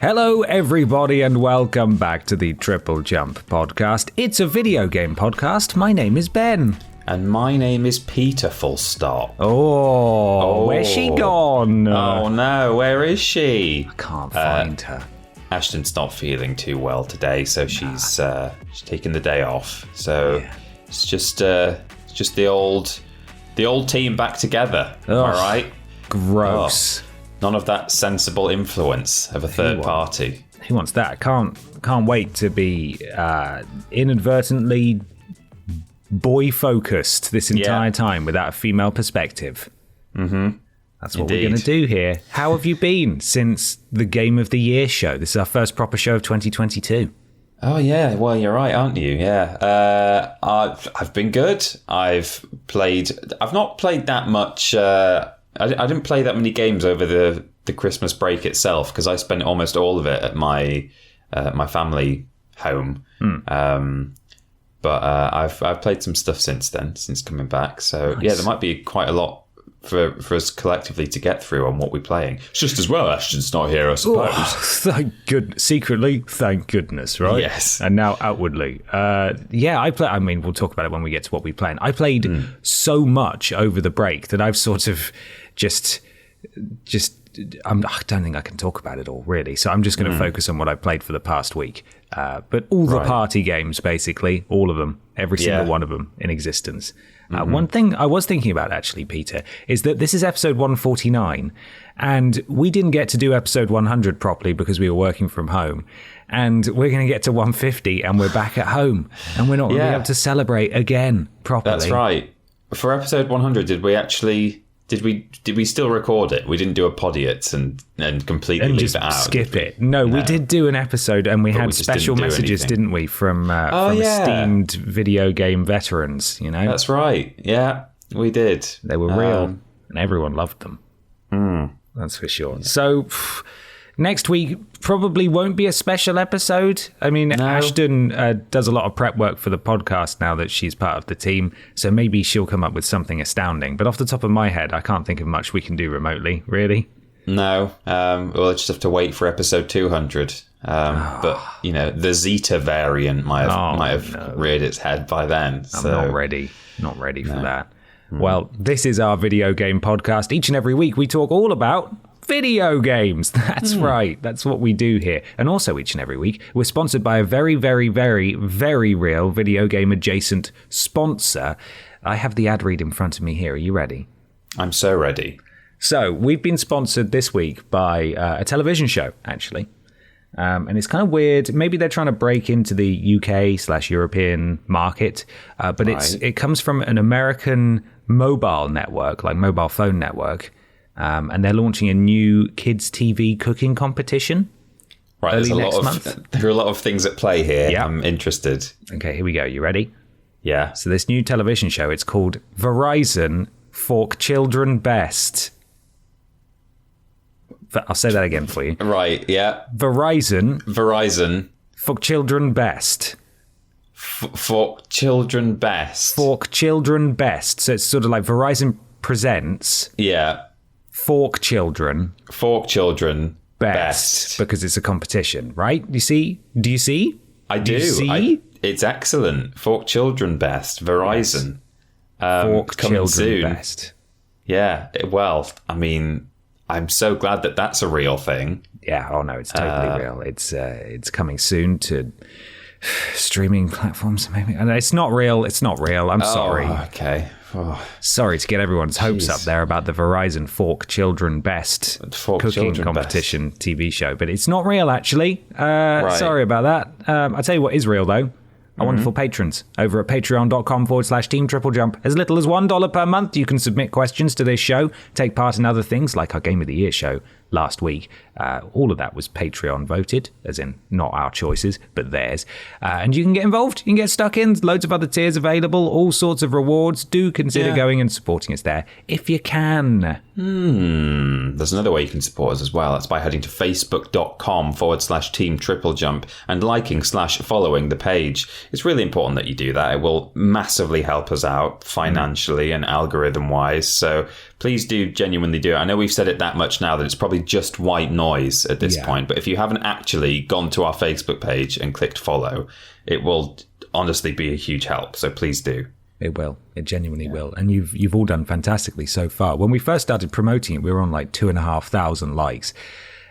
Hello, everybody, and welcome back to the TripleJump podcast. It's a video game podcast. My name is Ben. And my name is Peter, full stop. Oh, where's she gone? Oh, no, where is she? I can't find her. Ashton's not feeling too well today, so she's taking the day off. So it's just the old team back together. Ugh, all right? Gross. Oh, none of that sensible influence of a third party. Who wants that? Can't wait to be inadvertently boy-focused this entire time without a female perspective. Mm-hmm. That's what we're going to do here. How have you been since the Game of the Year show? This is our first proper show of 2022. Oh, yeah. Well, you're right, aren't you? Yeah. I've been good. I've not played that much. I didn't play that many games over the Christmas break itself because I spent almost all of it at my family home. But I've played some stuff since coming back. So nice. Yeah, there might be quite a lot for us collectively to get through on what we're playing. It's just as well Ashton's not here, I suppose. Oh, secretly, thank goodness, right? Yes. And now outwardly. I mean, we'll talk about it when we get to what we're playing. I played so much over the break that I've sort of just I don't think I can talk about it all, really. So I'm just going to focus on what I've played for the past week. But all the party games, basically, all of them, every single one of them in existence. One thing I was thinking about, actually, Peter, is that this is episode 149, and we didn't get to do episode 100 properly because we were working from home. And we're going to get to 150, and we're back at home, and we're not going to be able to celebrate again properly. That's right. For episode 100, did we still record it? We didn't do a podiot and completely leave just it out. Skip it. No, we did do an episode, and we had special messages, didn't we, from esteemed video game veterans? You know, that's right. Yeah, we did. They were real, and everyone loved them. That's for sure. So next week probably won't be a special episode. I mean, Ashton does a lot of prep work for the podcast now that she's part of the team, so maybe she'll come up with something astounding. But off the top of my head, I can't think of much we can do remotely, really. No, we'll just have to wait for episode 200. But, you know, the Zeta variant might have reared its head by then. I'm not ready for that. Well, this is our video game podcast. Each and every week we talk all about video games. That's right. That's what we do here. And also each and every week, we're sponsored by a very, very, very, very real video game adjacent sponsor. I have the ad read in front of me here. Are you ready? I'm so ready. So we've been sponsored this week by a television show, actually. And it's kind of weird. Maybe they're trying to break into the UK/European market. But it comes from an American mobile network, like mobile phone network. And they're launching a new kids' TV cooking competition early next month. There are a lot of things at play here. Yeah. I'm interested. Okay, here we go. You ready? Yeah. So this new television show, it's called Verizon Fork Children Best. I'll say that again for you. Right, yeah. Verizon Fork Children Best. Fork Children Best. Fork Children Best. So it's sort of like Verizon presents... Yeah. Fork Children Best. Because it's a competition, right? Do you see? I do. See? It's excellent. Fork Children Best. Verizon. Yes. Fork Children soon. Best. Yeah. Well, I mean, I'm so glad that that's a real thing. Yeah. Oh no, it's totally real. It's coming soon to streaming platforms. Maybe. And it's not real. I'm sorry. Okay. Oh. Sorry to get everyone's hopes up there about the Verizon Fork Children Best cooking competition TV show, but it's not real, actually. Sorry about that. I'll tell you what is real, though. Our wonderful patrons over at patreon.com/Team TripleJump. As little as $1 per month, you can submit questions to this show, take part in other things like our Game of the Year show, last week. All of that was Patreon voted, as in not our choices, but theirs. And you can get involved. You can get stuck in. Loads of other tiers available. All sorts of rewards. Do consider going and supporting us there if you can. There's another way you can support us as well. That's by heading to facebook.com/Team TripleJump and liking/following the page. It's really important that you do that. It will massively help us out financially and algorithm-wise. So please do genuinely do it. I know we've said it that much now that it's probably just white noise at this point. But if you haven't actually gone to our Facebook page and clicked follow, it will honestly be a huge help. So please do. It will. It genuinely will. And you've all done fantastically so far. When we first started promoting it, we were on like 2,500 likes.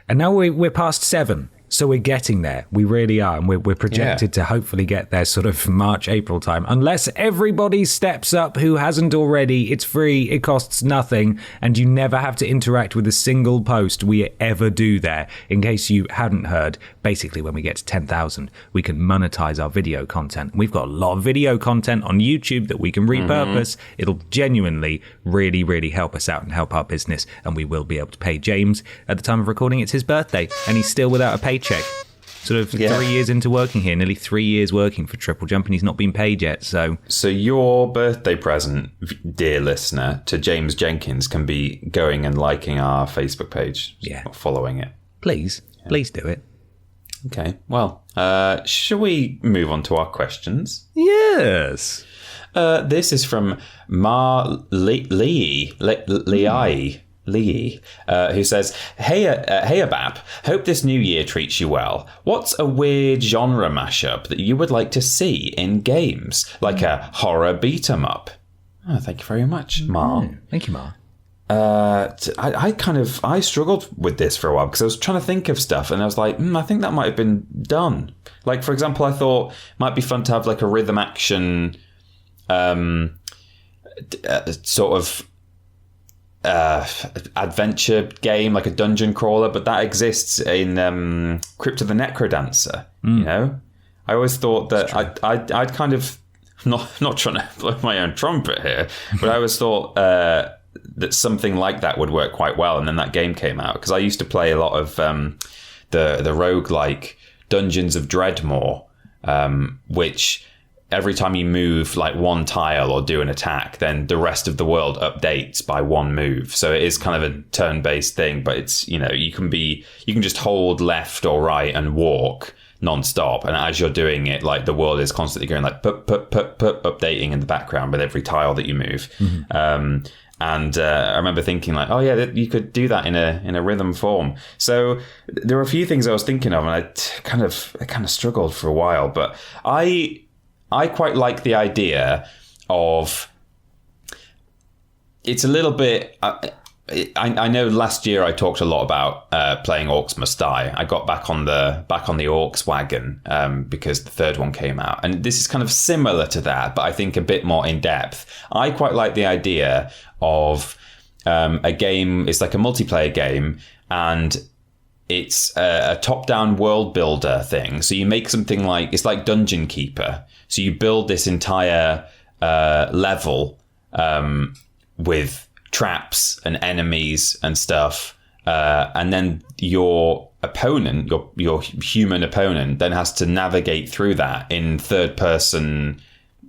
And now we're past 7. So we're getting there. We really are. And we're projected to hopefully get there sort of March, April time. Unless everybody steps up who hasn't already. It's free. It costs nothing. And you never have to interact with a single post we ever do there. In case you hadn't heard, basically when we get to 10,000, we can monetize our video content. We've got a lot of video content on YouTube that we can repurpose. It'll genuinely really, really help us out and help our business. And we will be able to pay James. At the time of recording, it's his birthday. And he's still without a paycheck. Sort of 3 years into working here, nearly 3 years working for TripleJump, and he's not been paid yet. So your birthday present, dear listener, to James Jenkins can be going and liking our Facebook page, or following it. Please do it. Okay. Well, shall we move on to our questions? Yes. This is from Lee, who says, Hey Abab, hope this new year treats you well. What's a weird genre mashup that you would like to see in games? Like a horror beat-em-up? Oh, thank you very much, Ma. Thank you, Ma. I struggled with this for a while because I was trying to think of stuff and I was like, I think that might have been done. Like, for example, I thought it might be fun to have like a rhythm action sort of adventure game, like a dungeon crawler, but that exists in Crypt of the Necrodancer. You know, I always thought that I'd kind of not trying to blow my own trumpet here, but I always thought that something like that would work quite well. And then that game came out because I used to play a lot of the roguelike Dungeons of Dreadmore, which every time you move like one tile or do an attack, then the rest of the world updates by one move. So it is kind of a turn-based thing, but it's, you know, you can just hold left or right and walk non-stop. And as you're doing it, like the world is constantly going like updating in the background with every tile that you move. And I remember thinking like, oh yeah, you could do that in a rhythm form. So there were a few things I was thinking of, and I kind of struggled for a while, but I quite like the idea of, it's a little bit, I know last year I talked a lot about playing Orcs Must Die. I got back on the Orcs wagon because the third one came out. And this is kind of similar to that, but I think a bit more in depth. I quite like the idea of a game, it's like a multiplayer game, and it's a top-down world builder thing. So you make something like, it's like Dungeon Keeper. So you build this entire level with traps and enemies and stuff. And then your opponent, your human opponent, then has to navigate through that in third-person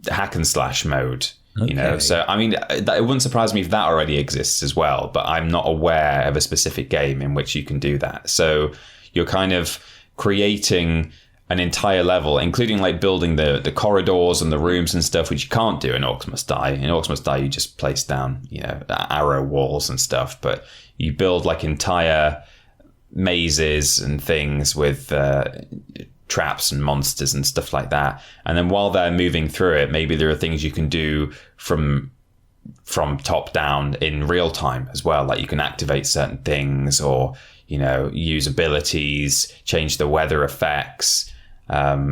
hack and slash mode. Okay. You know, so I mean, it wouldn't surprise me if that already exists as well, but I'm not aware of a specific game in which you can do that. So you're kind of creating an entire level, including like building the corridors and the rooms and stuff, which you can't do in Orcs Must Die. In Orcs Must Die, you just place down, you know, arrow walls and stuff, but you build like entire mazes and things with traps and monsters and stuff like that. And then while they're moving through it, maybe there are things you can do from top down in real time as well. Like you can activate certain things, or, you know, use abilities, change the weather effects.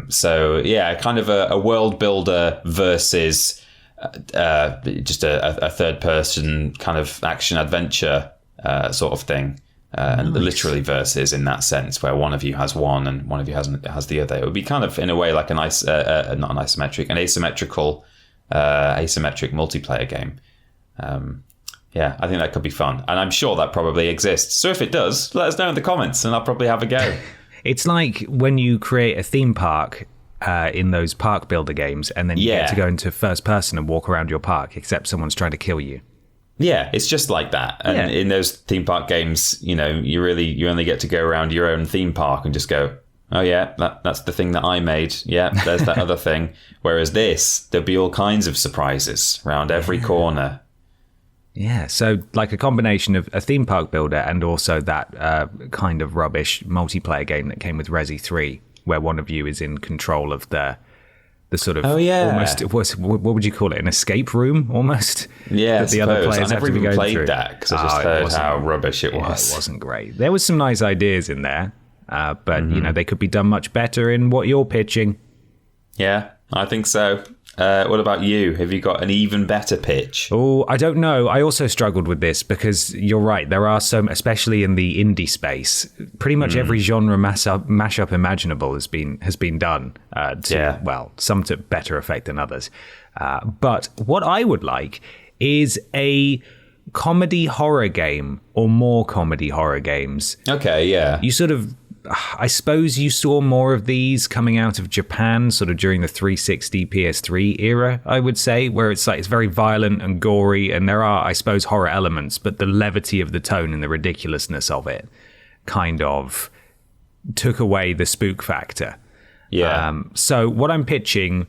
So yeah, kind of a world builder versus just a third person kind of action adventure sort of thing. And literally versus in that sense, where one of you has one and one of you has the other. It would be kind of in a way like an asymmetric multiplayer game. Yeah, I think that could be fun. And I'm sure that probably exists. So if it does, let us know in the comments and I'll probably have a go. It's like when you create a theme park in those park builder games, and then you get to go into first person and walk around your park, except someone's trying to kill you. Yeah, it's just like that. And in those theme park games, you only get to go around your own theme park and just go, oh yeah, that's the thing that I made. Yeah, there's that other thing. Whereas there'll be all kinds of surprises around every corner. Yeah, so like a combination of a theme park builder and also that kind of rubbish multiplayer game that came with Resi 3, where one of you is in control of the sort of almost, what would you call it, an escape room almost? Yeah, that the other players I have never to be even going played through. that because I just heard how rubbish it was. It wasn't great. There was some nice ideas in there, but they could be done much better in what you're pitching. Yeah, I think so. What about you? Have you got an even better pitch? Oh, I don't know. I also struggled with this because you're right. There are some, especially in the indie space, pretty much every genre mashup imaginable has been done some to better effect than others. But what I would like is a comedy horror game or more comedy horror games. Okay, yeah. You sort of, I suppose you saw more of these coming out of Japan sort of during the 360 PS3 era, I would say, where it's very violent and gory, and there are, I suppose, horror elements, but the levity of the tone and the ridiculousness of it kind of took away the spook factor. Yeah. So what I'm pitching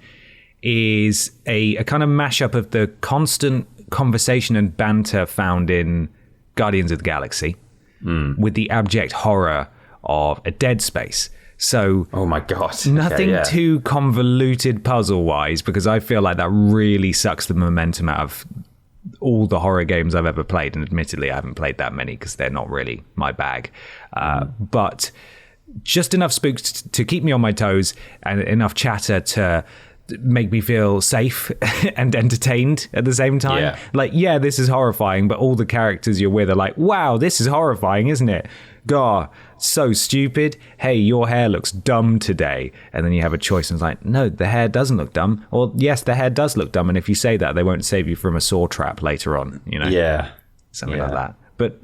is a kind of mashup of the constant conversation and banter found in Guardians of the Galaxy with the abject horror of a Dead Space. So, oh my god, nothing too convoluted puzzle-wise, because I feel like that really sucks the momentum out of all the horror games I've ever played. And admittedly, I haven't played that many because they're not really my bag. But just enough spooks to keep me on my toes and enough chatter to make me feel safe and entertained at the same time. This is horrifying, but all the characters you're with are like, wow, this is horrifying, isn't it? God, so stupid. Hey, your hair looks dumb today. And then you have a choice and it's like, no, the hair doesn't look dumb. Or yes, the hair does look dumb. And if you say that, they won't save you from a saw trap later on, Yeah. Something like that. But,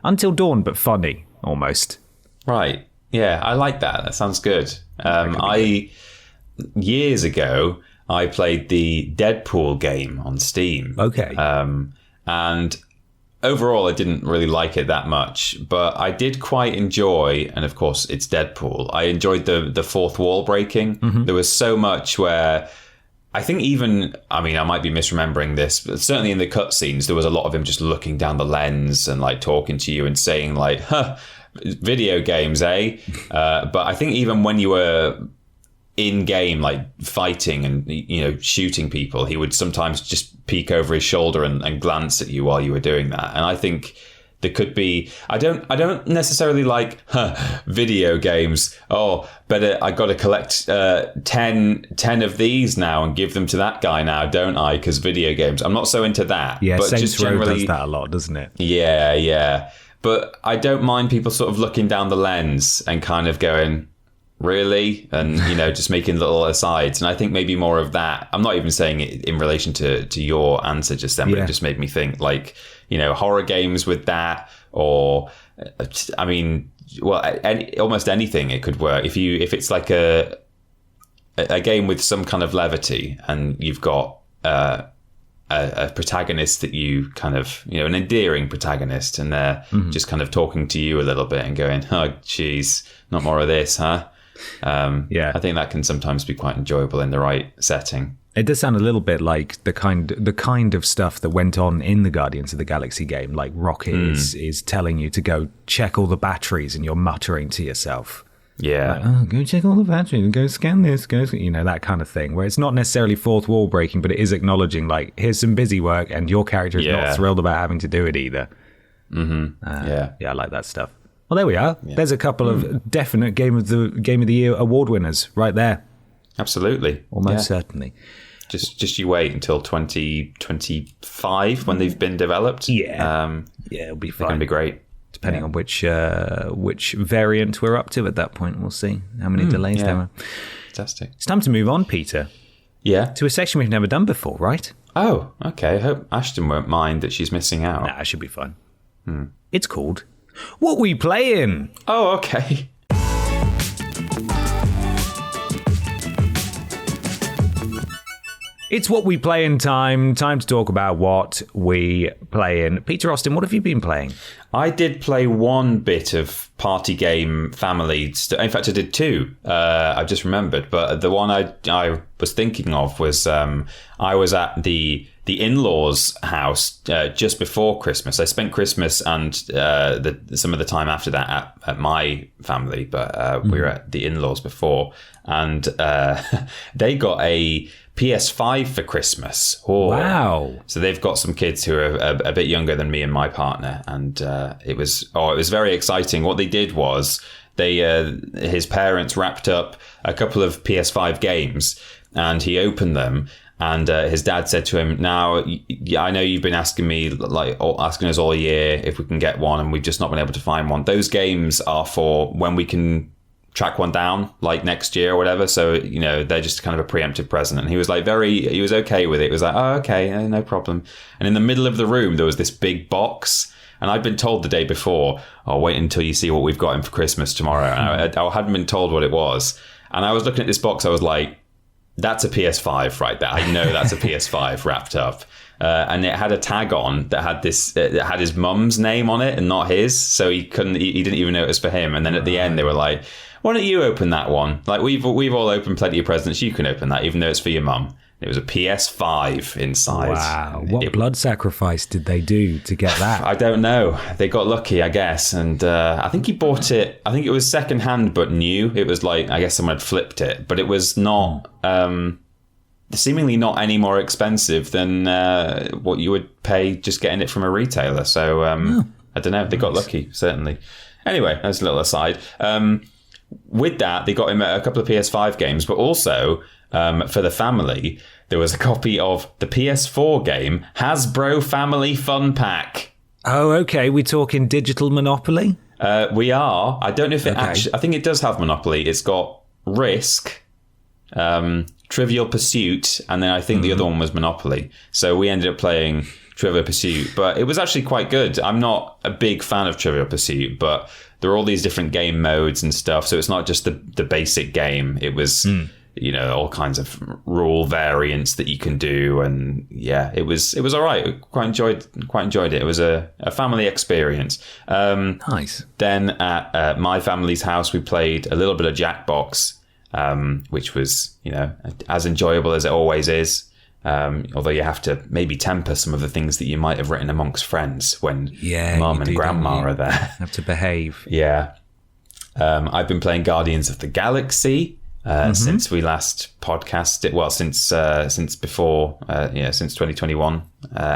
Until Dawn, but funny, almost. Right. Yeah, I like that. That sounds good. Years ago, I played the Deadpool game on Steam. Okay. And overall, I didn't really like it that much, but I did quite enjoy, and of course, it's Deadpool. I enjoyed the fourth wall breaking. There was so much where I think I might be misremembering this, but certainly in the cutscenes, there was a lot of him just looking down the lens and talking to you and saying video games, eh? But I think even when you were in game, fighting and shooting people, he would sometimes just peek over his shoulder and glance at you while you were doing that. And I think there could be, I don't necessarily like video games. Oh, but I got to collect 10 of these now and give them to that guy now, don't I? Because video games, I'm not so into that. Yeah, but Saints Row does that a lot, doesn't it? Yeah. But I don't mind people sort of looking down the lens and kind of going, really? And, just making little asides. And I think maybe more of that. I'm not even saying it in relation to your answer just then, but it just made me think horror games with that, or, almost anything it could work. If it's like a game with some kind of levity and you've got a protagonist that you kind of, an endearing protagonist, and they're just kind of talking to you a little bit and going, oh, geez, not more of this, huh? I think that can sometimes be quite enjoyable in the right setting. It does sound a little bit like the kind of stuff that went on in the Guardians of the Galaxy game. Like Rocket is telling you to go check all the batteries, and you're muttering to yourself. Yeah. Go check all the batteries, go scan this, that kind of thing, where it's not necessarily fourth wall breaking, but it is acknowledging here's some busy work, and your character is not thrilled about having to do it either. I like that stuff. Well, there we are. Yeah. There's a couple of definite Game of the Year award winners right there. Absolutely. Almost certainly. Just you wait until 2025 when they've been developed. Yeah. It'll be fine. They're going to be great. Depending on which variant we're up to at that point. We'll see how many delays there are. Fantastic. It's time to move on, Peter. Yeah. To a section we've never done before, right? Oh, okay. I hope Ashton won't mind that she's missing out. Nah, it should be fun. It's called What We Playin'. Oh, okay. It's What We Playin' time. Time to talk about what we playin'. Peter Austin, what have you been playing? I did play one bit of party game family. In fact, I did two. I've just remembered. But the one I was thinking of was I was at the in-laws' house just before Christmas. I spent Christmas and some of the time after that at my family, but we were at the in-laws before, and they got a PS5 for Christmas. Oh. Wow! So they've got some kids who are a bit younger than me and my partner, and it was very exciting. What they did was his parents wrapped up a couple of PS5 games, and he opened them. And his dad said to him, "Now, I know you've been asking us all year if we can get one, and we've just not been able to find one. Those games are for when we can track one down, like next year or whatever. So, they're just kind of a preemptive present." And he was he was okay with it. He was like, "Oh, okay, no problem." And in the middle of the room, there was this big box. And I'd been told the day before, "Oh, wait until you see what we've got in for Christmas tomorrow." And I hadn't been told what it was. And I was looking at this box. I was like, that's a PS5 right there. I know that's a PS5 wrapped up. And it had a tag on that had that had his mum's name on it and not his. So he didn't even know it was for him. And then at the end, they were like, "Why don't you open that one? Like, we've all opened plenty of presents. You can open that, even though it's for your mum." It was a PS5 inside. Wow. What blood sacrifice did they do to get that? I don't know. They got lucky, I guess. And I think he bought it. I think it was secondhand, but new. It was like, I guess someone had flipped it. But it was not, seemingly not any more expensive than what you would pay just getting it from a retailer. So I don't know. They got lucky, certainly. Anyway, that's a little aside. With that, they got him a couple of PS5 games, but also... for the family, there was a copy of the PS4 game Hasbro Family Fun Pack. Oh, okay. We're talking digital Monopoly? We are. I don't know if it actually... I think it does have Monopoly. It's got Risk, Trivial Pursuit, and then I think the other one was Monopoly. So we ended up playing Trivial Pursuit, but it was actually quite good. I'm not a big fan of Trivial Pursuit, but there are all these different game modes and stuff, so it's not just the basic game. It was... all kinds of rule variants that you can do, and yeah, it was all right. Quite enjoyed it. It was a family experience. Nice. Then at my family's house, we played a little bit of Jackbox, which was as enjoyable as it always is. Although you have to maybe temper some of the things that you might have written amongst friends when mum and grandma are there. Have to behave. Yeah. I've been playing Guardians of the Galaxy. Since we last podcasted, since before, since 2021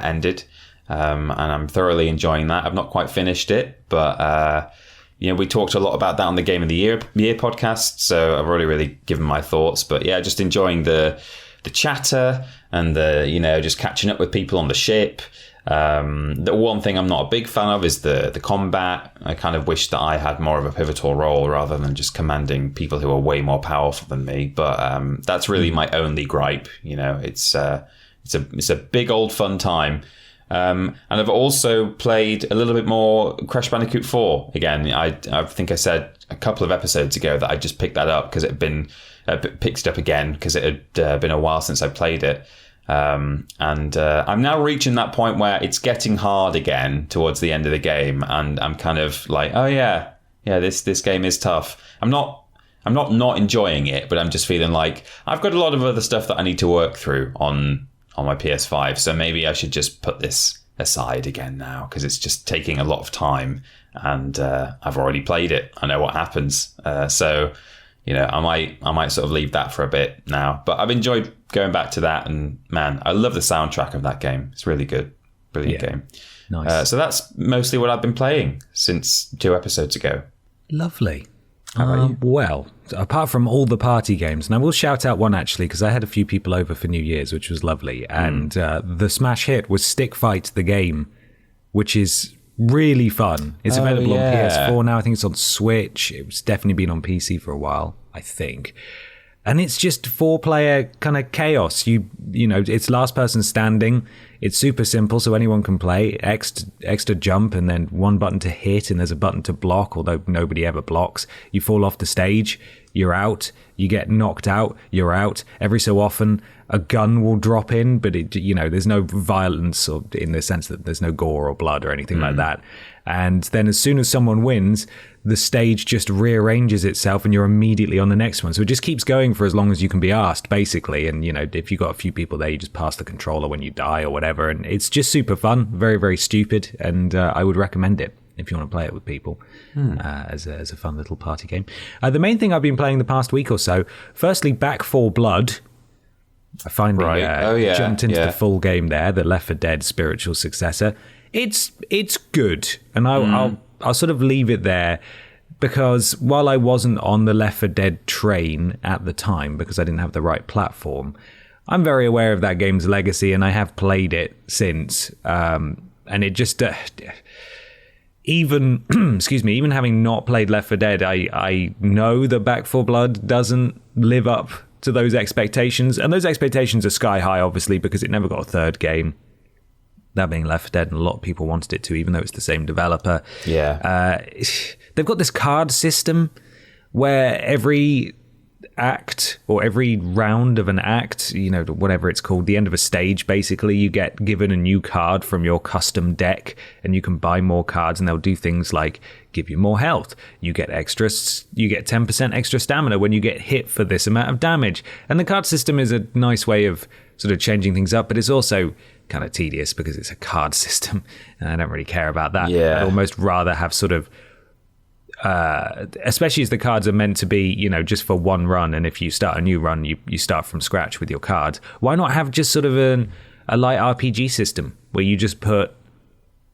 ended, and I'm thoroughly enjoying that. I've not quite finished it, but we talked a lot about that on the Game of the Year podcast, so I've already really given my thoughts. But yeah, just enjoying the chatter and the just catching up with people on the ship. The one thing I'm not a big fan of is the combat. I kind of wish that I had more of a pivotal role rather than just commanding people who are way more powerful than me. But that's really my only gripe. It's a big old fun time. And I've also played a little bit more Crash Bandicoot 4 again. I think I said a couple of episodes ago that I just picked that up because it had been picked it up again because it had been a while since I played it. And I'm now reaching that point where it's getting hard again towards the end of the game, and I'm kind of like, oh yeah, this game is tough. I'm not enjoying it, but I'm just feeling like I've got a lot of other stuff that I need to work through on my PS5, so maybe I should just put this aside again now because it's just taking a lot of time, and I've already played it. I know what happens, so I might sort of leave that for a bit now. But I've enjoyed going back to that, and man, I love the soundtrack of that game. It's really good. Brilliant game. Nice. So that's mostly what I've been playing since 2 episodes ago. Lovely. How about you? Well, apart from all the party games, and I will shout out one actually, because I had a few people over for New Year's, which was lovely. And the smash hit was Stick Fight the game, which is really fun. It's available on PS4 now. I think it's on Switch. It's definitely been on PC for a while, I think. And it's just 4-player kind of chaos. You know, it's last person standing. It's super simple, so anyone can play. X to jump, and then one button to hit, and there's a button to block, although nobody ever blocks. You fall off the stage, you're out. You get knocked out, you're out. Every so often, a gun will drop in, but there's no violence, or in the sense that there's no gore or blood or anything like that. And then as soon as someone wins, the stage just rearranges itself and you're immediately on the next one. So it just keeps going for as long as you can be asked, basically. And, if you've got a few people there, you just pass the controller when you die or whatever. And it's just super fun, very, very stupid. And I would recommend it if you want to play it with people as a fun little party game. The main thing I've been playing the past week or so, firstly, Back 4 Blood. I finally jumped into the full game there, the Left 4 Dead spiritual successor. It's good, and I'll sort of leave it there, because while I wasn't on the Left 4 Dead train at the time because I didn't have the right platform, I'm very aware of that game's legacy, and I have played it since. And it just even even having not played Left 4 Dead, I know that Back 4 Blood doesn't live up to those expectations, and those expectations are sky high, obviously, because it never got a third game. That being Left 4 Dead, and a lot of people wanted it to, even though it's the same developer. Yeah. They've got this card system where every act, or every round of an act, whatever it's called, the end of a stage, basically, you get given a new card from your custom deck, and you can buy more cards, and they'll do things like give you more health. You get 10% extra stamina when you get hit for this amount of damage. And the card system is a nice way of sort of changing things up, but it's also kind of tedious because it's a card system, and I don't really care about that. I'd almost rather have sort of especially as the cards are meant to be, just for one run, and if you start a new run, you start from scratch with your cards. Why not have just sort of a light RPG system where you just put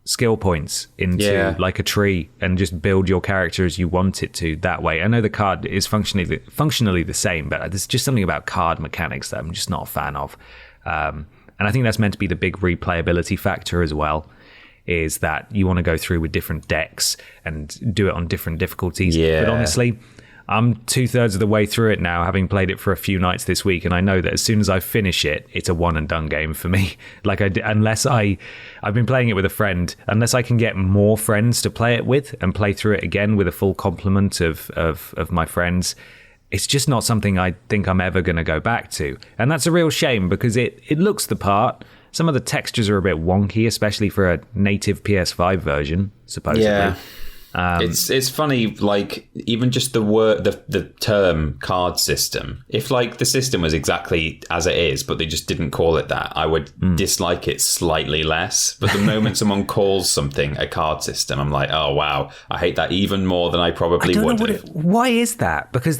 skill points into like a tree and just build your character as you want it to that way? I know the card is functionally the same, but there's just something about card mechanics that I'm just not a fan of. And I think that's meant to be the big replayability factor as well, is that you want to go through with different decks and do it on different difficulties. But honestly, I'm 2/3 of the way through it now, having played it for a few nights this week, and I know that as soon as I finish it, it's a one and done game for me. I've been playing it with a friend, unless I can get more friends to play it with and play through it again with a full complement of my friends, it's just not something I think I'm ever going to go back to. And that's a real shame, because it looks the part. Some of the textures are a bit wonky, especially for a native PS5 version, supposedly. Yeah. It's funny, like, even just the term card system. If like the system was exactly as it is, but they just didn't call it that, I would dislike it slightly less. But the moment someone calls something a card system, I'm like, oh wow, I hate that even more than I probably would have. Why is that? Because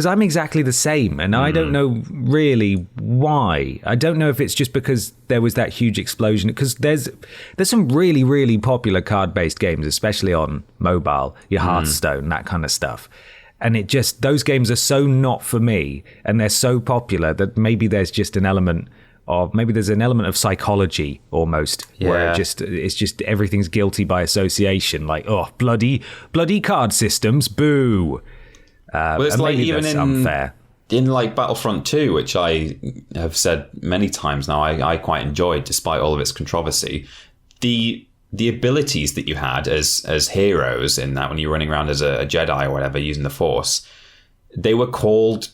I'm exactly the same, and I don't know really why. I don't know if it's just because there was that huge explosion, because there's some really, really popular card-based games, especially on mobile, your Hearthstone, that kind of stuff. And those games are so not for me, and they're so popular that maybe there's an element of psychology almost, where it's just everything's guilty by association, like, oh, bloody card systems, boo. Well, it's like even unfair. In like Battlefront 2, which I have said many times now, I quite enjoyed, despite all of its controversy, the abilities that you had as heroes in that, when you're running around as a Jedi or whatever using the Force, they were called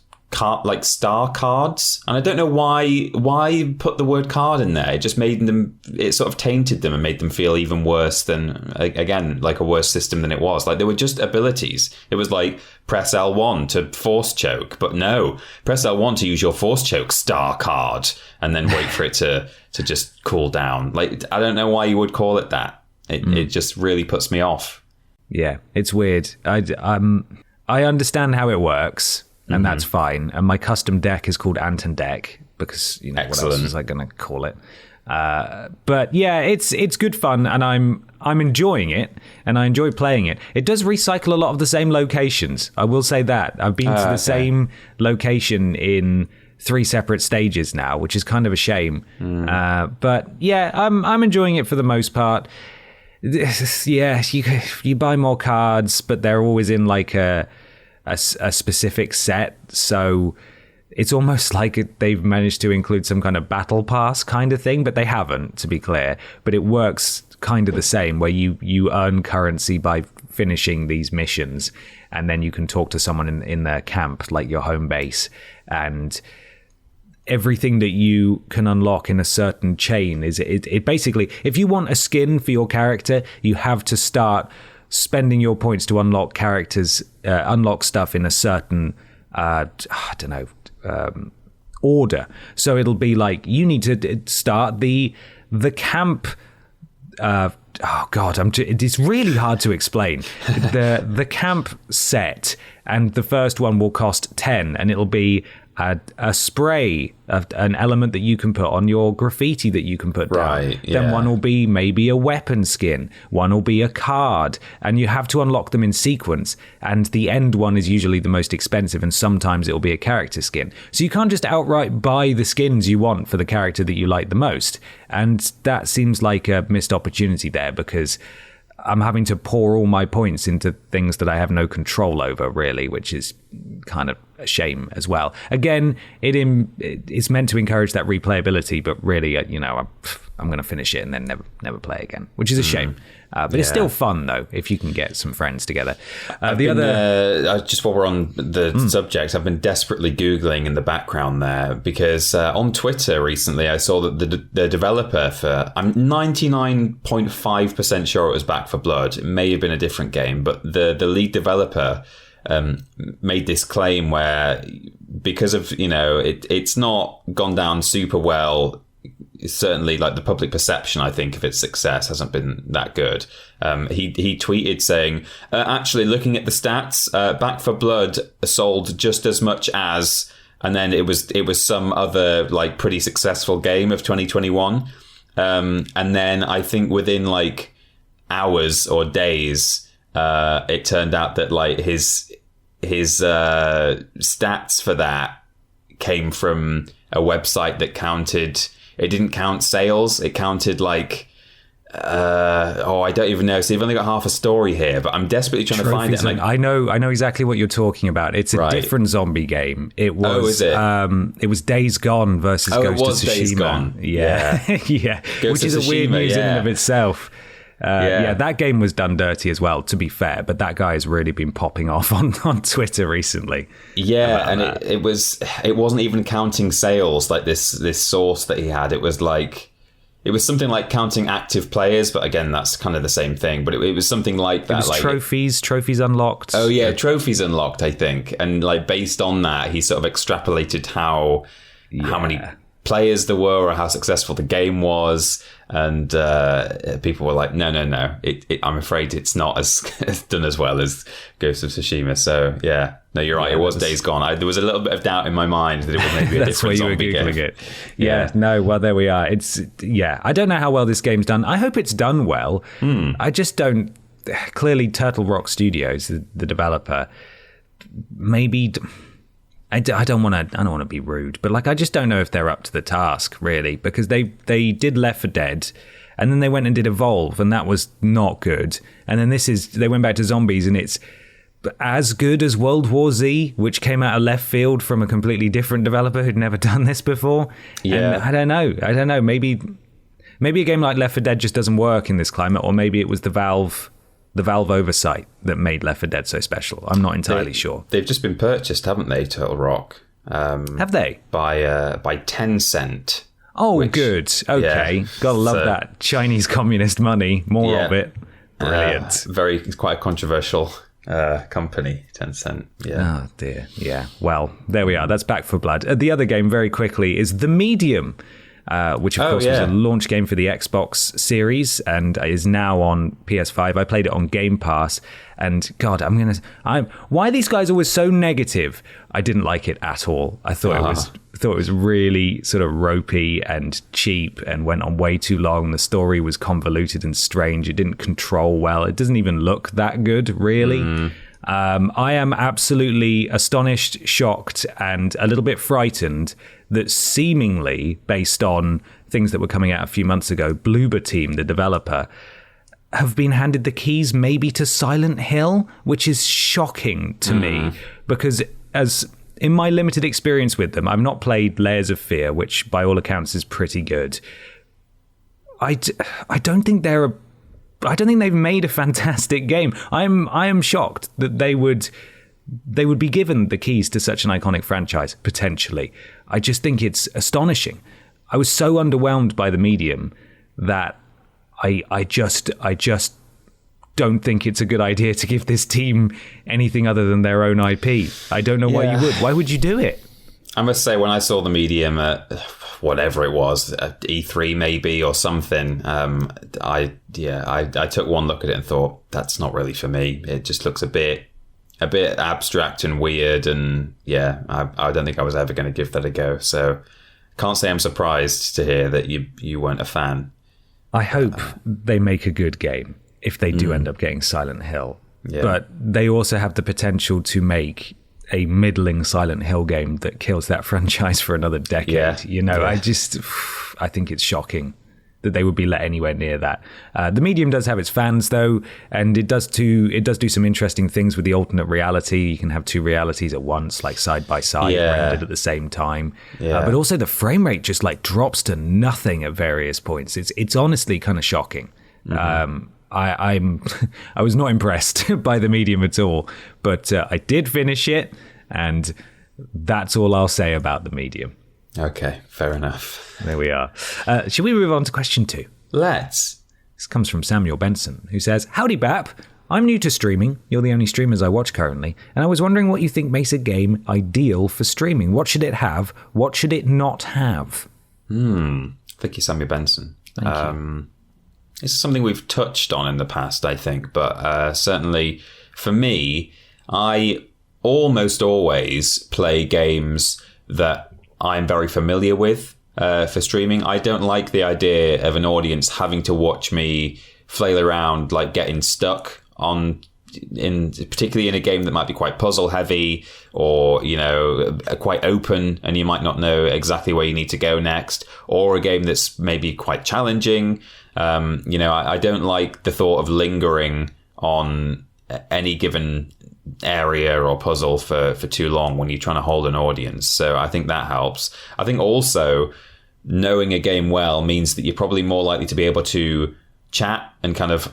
like star cards, and I don't know why put the word card in there. It just made them, it sort of tainted them and made them feel even worse than, again, like a worse system than it was. Like, they were just abilities. It was like press L1 to force choke, but no, press L1 to use your force choke star card, and then wait for it to just cool down. Like, I don't know why you would call it that. It just really puts me off. Yeah, it's weird. I understand how it works, and that's fine. And my custom deck is called Anton Deck, because, what else was I going to call it? But yeah, it's good fun, and I'm enjoying it, and I enjoy playing it. It does recycle a lot of the same locations. I will say that. I've been to the same location in 3 separate stages now, which is kind of a shame. But yeah, I'm enjoying it for the most part. Yeah, you buy more cards, but they're always in like a specific set, so it's almost like they've managed to include some kind of battle pass kind of thing, but they haven't, to be clear. But it works kind of the same, where you earn currency by finishing these missions, and then you can talk to someone in their camp, like your home base, and everything that you can unlock in a certain chain is it basically, if you want a skin for your character, you have to start spending your points to unlock characters, unlock stuff in a certain order. So it'll be like you need to start the camp. It's really hard to explain. The camp set, and the first one will cost 10, and it'll be a spray, an element that you can put on your graffiti that you can put down. Right, yeah. Then one will be maybe a weapon skin. One will be a card. And you have to unlock them in sequence. And the end one is usually the most expensive, and sometimes it will be a character skin. So you can't just outright buy the skins you want for the character that you like the most. And that seems like a missed opportunity there, because I'm having to pour all my points into things that I have no control over, really, which is kind of a shame as well. Again, it's meant to encourage that replayability, but really, I'm going to finish it and then never play again, which is a shame. But it's still fun, though, if you can get some friends together. Just while we're on the subject, I've been desperately Googling in the background there, because on Twitter recently, I saw that the developer for, I'm 99.5% sure it was Back 4 Blood. It may have been a different game, but the lead developer made this claim where, because of, it's not gone down super well. Certainly, like, the public perception, I think, of its success hasn't been that good. He tweeted saying, actually, looking at the stats, Back 4 Blood sold just as much as, and then it was some other, like, pretty successful game of 2021. And then I think within, like, hours or days, it turned out that, like, his stats for that came from a website that counted. It didn't count sales. It counted, like, I don't even know. So you've only got half a story here, but I'm desperately trying to find it. I know exactly what you're talking about. It's a different zombie game. It was. Is it? It was Days Gone versus Ghost of Tsushima. Days Gone. Yeah. Yeah. Which is a weird news in and of itself. That game was done dirty as well, to be fair, but that guy has really been popping off on Twitter recently. Yeah, and it wasn't even counting sales, like this source that he had. It was something like counting active players, but again, that's kind of the same thing. But it was something like that. It was like trophies unlocked. Oh yeah, trophies unlocked, I think. And like based on that, he sort of extrapolated how many players there were or how successful the game was. And people were like, no. I'm afraid it's not as done as well as Ghost of Tsushima. So, yeah. No, you're right. It was Days Gone. There was a little bit of doubt in my mind that it was maybe a different zombie game. It. Yeah. No, well, there we are. I don't know how well this game's done. I hope it's done well. I just don't... Clearly, Turtle Rock Studios, the developer, maybe... I don't want to be rude, but like I just don't know if they're up to the task, really, because they did Left 4 Dead, and then they went and did Evolve, and that was not good. And then they went back to zombies, and it's as good as World War Z, which came out of left field from a completely different developer who'd never done this before. Yeah, and I don't know. Maybe a game like Left 4 Dead just doesn't work in this climate, or maybe it was the Valve oversight that made Left 4 Dead so special. I'm not entirely sure. They've just been purchased, haven't they, Turtle Rock? Have they? By Tencent. Oh, good. Okay. Gotta love that. Chinese communist money. More of it. Brilliant. It's quite a controversial company, Tencent. Yeah. Oh, dear. Yeah. Well, there we are. That's Back 4 Blood. The other game, very quickly, is The Medium. Which of course was a launch game for the Xbox Series and is now on PS5. I played it on Game Pass, and God, why are these guys always so negative? I didn't like it at all. I thought it was really sort of ropey and cheap and went on way too long. The story was convoluted and strange. It didn't control well. It doesn't even look that good, really. I am absolutely astonished, shocked, and a little bit frightened that seemingly, based on things that were coming out a few months ago, Bloober Team, the developer, have been handed the keys maybe to Silent Hill, which is shocking to me, because as in my limited experience with them, I've not played Layers of Fear, which by all accounts is pretty good. I don't think I don't think they've made a fantastic game. I am shocked that they would be given the keys to such an iconic franchise, potentially. I just think it's astonishing. I was so underwhelmed by the medium that I just don't think it's a good idea to give this team anything other than their own IP. I don't know why you would. Why would you do it? I must say, when I saw the medium at whatever it was, at E3 maybe or something, I took one look at it and thought, that's not really for me. It just looks a bit abstract and weird, and I don't think I was ever going to give that a go. So can't say I'm surprised to hear that you weren't a fan. I hope they make a good game if they do end up getting Silent Hill. Yeah. But they also have the potential to make a middling Silent Hill game that kills that franchise for another decade. I think it's shocking that they would be let anywhere near that. The medium does have its fans, though, and it does do some interesting things with the alternate reality. You can have two realities at once, like side by side, rendered at the same time. But also the frame rate just like drops to nothing at various points. It's honestly kind of shocking. I was not impressed by the medium at all, but I did finish it, and that's all I'll say about the medium. Okay, fair enough. There we are. Should we move on to question 2? Let's. This comes from Samuel Benson, who says, "Howdy, Bap. I'm new to streaming. You're the only streamers I watch currently, and I was wondering what you think makes a game ideal for streaming. What should it have? What should it not have?" Thank you, Samuel Benson. Thank you. This is something we've touched on in the past, I think, but certainly for me, I almost always play games that I'm very familiar with for streaming. I don't like the idea of an audience having to watch me flail around, like getting stuck particularly in a game that might be quite puzzle heavy or, quite open and you might not know exactly where you need to go next, or a game that's maybe quite challenging. I don't like the thought of lingering on any given area or puzzle for too long when you're trying to hold an audience. So I think that helps. I think also knowing a game well means that you're probably more likely to be able to chat and kind of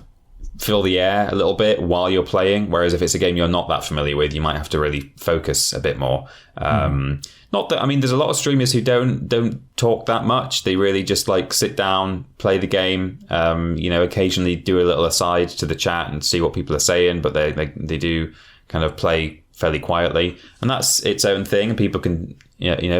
fill the air a little bit while you're playing. Whereas if it's a game you're not that familiar with, you might have to really focus a bit more. Not that, there's a lot of streamers who don't talk that much. They really just like sit down, play the game, occasionally do a little aside to the chat and see what people are saying, but they do kind of play fairly quietly, and that's its own thing. And people can,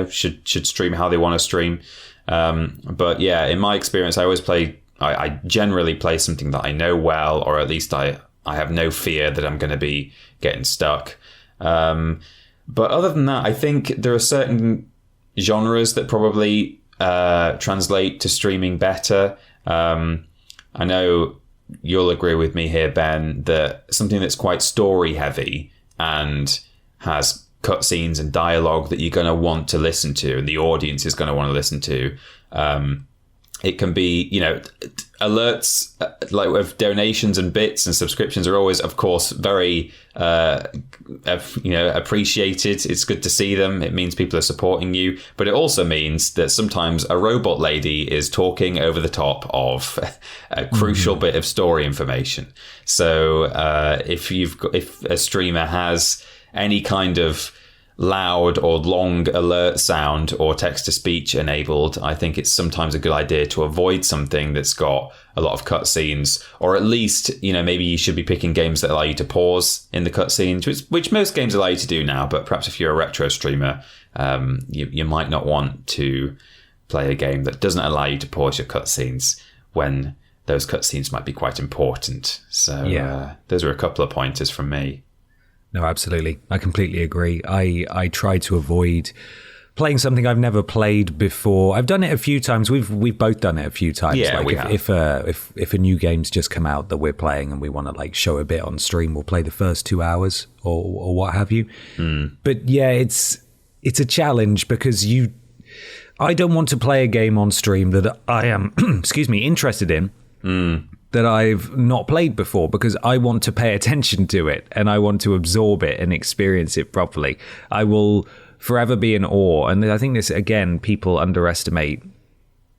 should stream how they want to stream. But yeah, in my experience, I generally play something that I know well, or at least I have no fear that I'm going to be getting stuck. But other than that, I think there are certain genres that probably translate to streaming better. I know you'll agree with me here, Ben, that something that's quite story heavy and has cutscenes and dialogue that you're going to want to listen to and the audience is going to want to listen to. It can be, alerts like with donations and bits and subscriptions are always, of course, very, appreciated. It's good to see them. It means people are supporting you. But it also means that sometimes a robot lady is talking over the top of a crucial bit of story information. So if a streamer has any kind of loud or long alert sound or text-to-speech enabled, I think it's sometimes a good idea to avoid something that's got a lot of cutscenes, or at least, maybe you should be picking games that allow you to pause in the cutscenes, which most games allow you to do now, but perhaps if you're a retro streamer, you might not want to play a game that doesn't allow you to pause your cutscenes when those cutscenes might be quite important. So those are a couple of pointers from me. No, absolutely. I completely agree. I try to avoid playing something I've never played before. I've done it a few times. We've both done it a few times. Yeah, like if a new game's just come out that we're playing and we want to show a bit on stream, we'll play the first 2 hours or what have you. But yeah, it's a challenge because I don't want to play a game on stream that I am interested in. That I've not played before, because I want to pay attention to it and I want to absorb it and experience it properly. I will forever be in awe. And I think this, again, people underestimate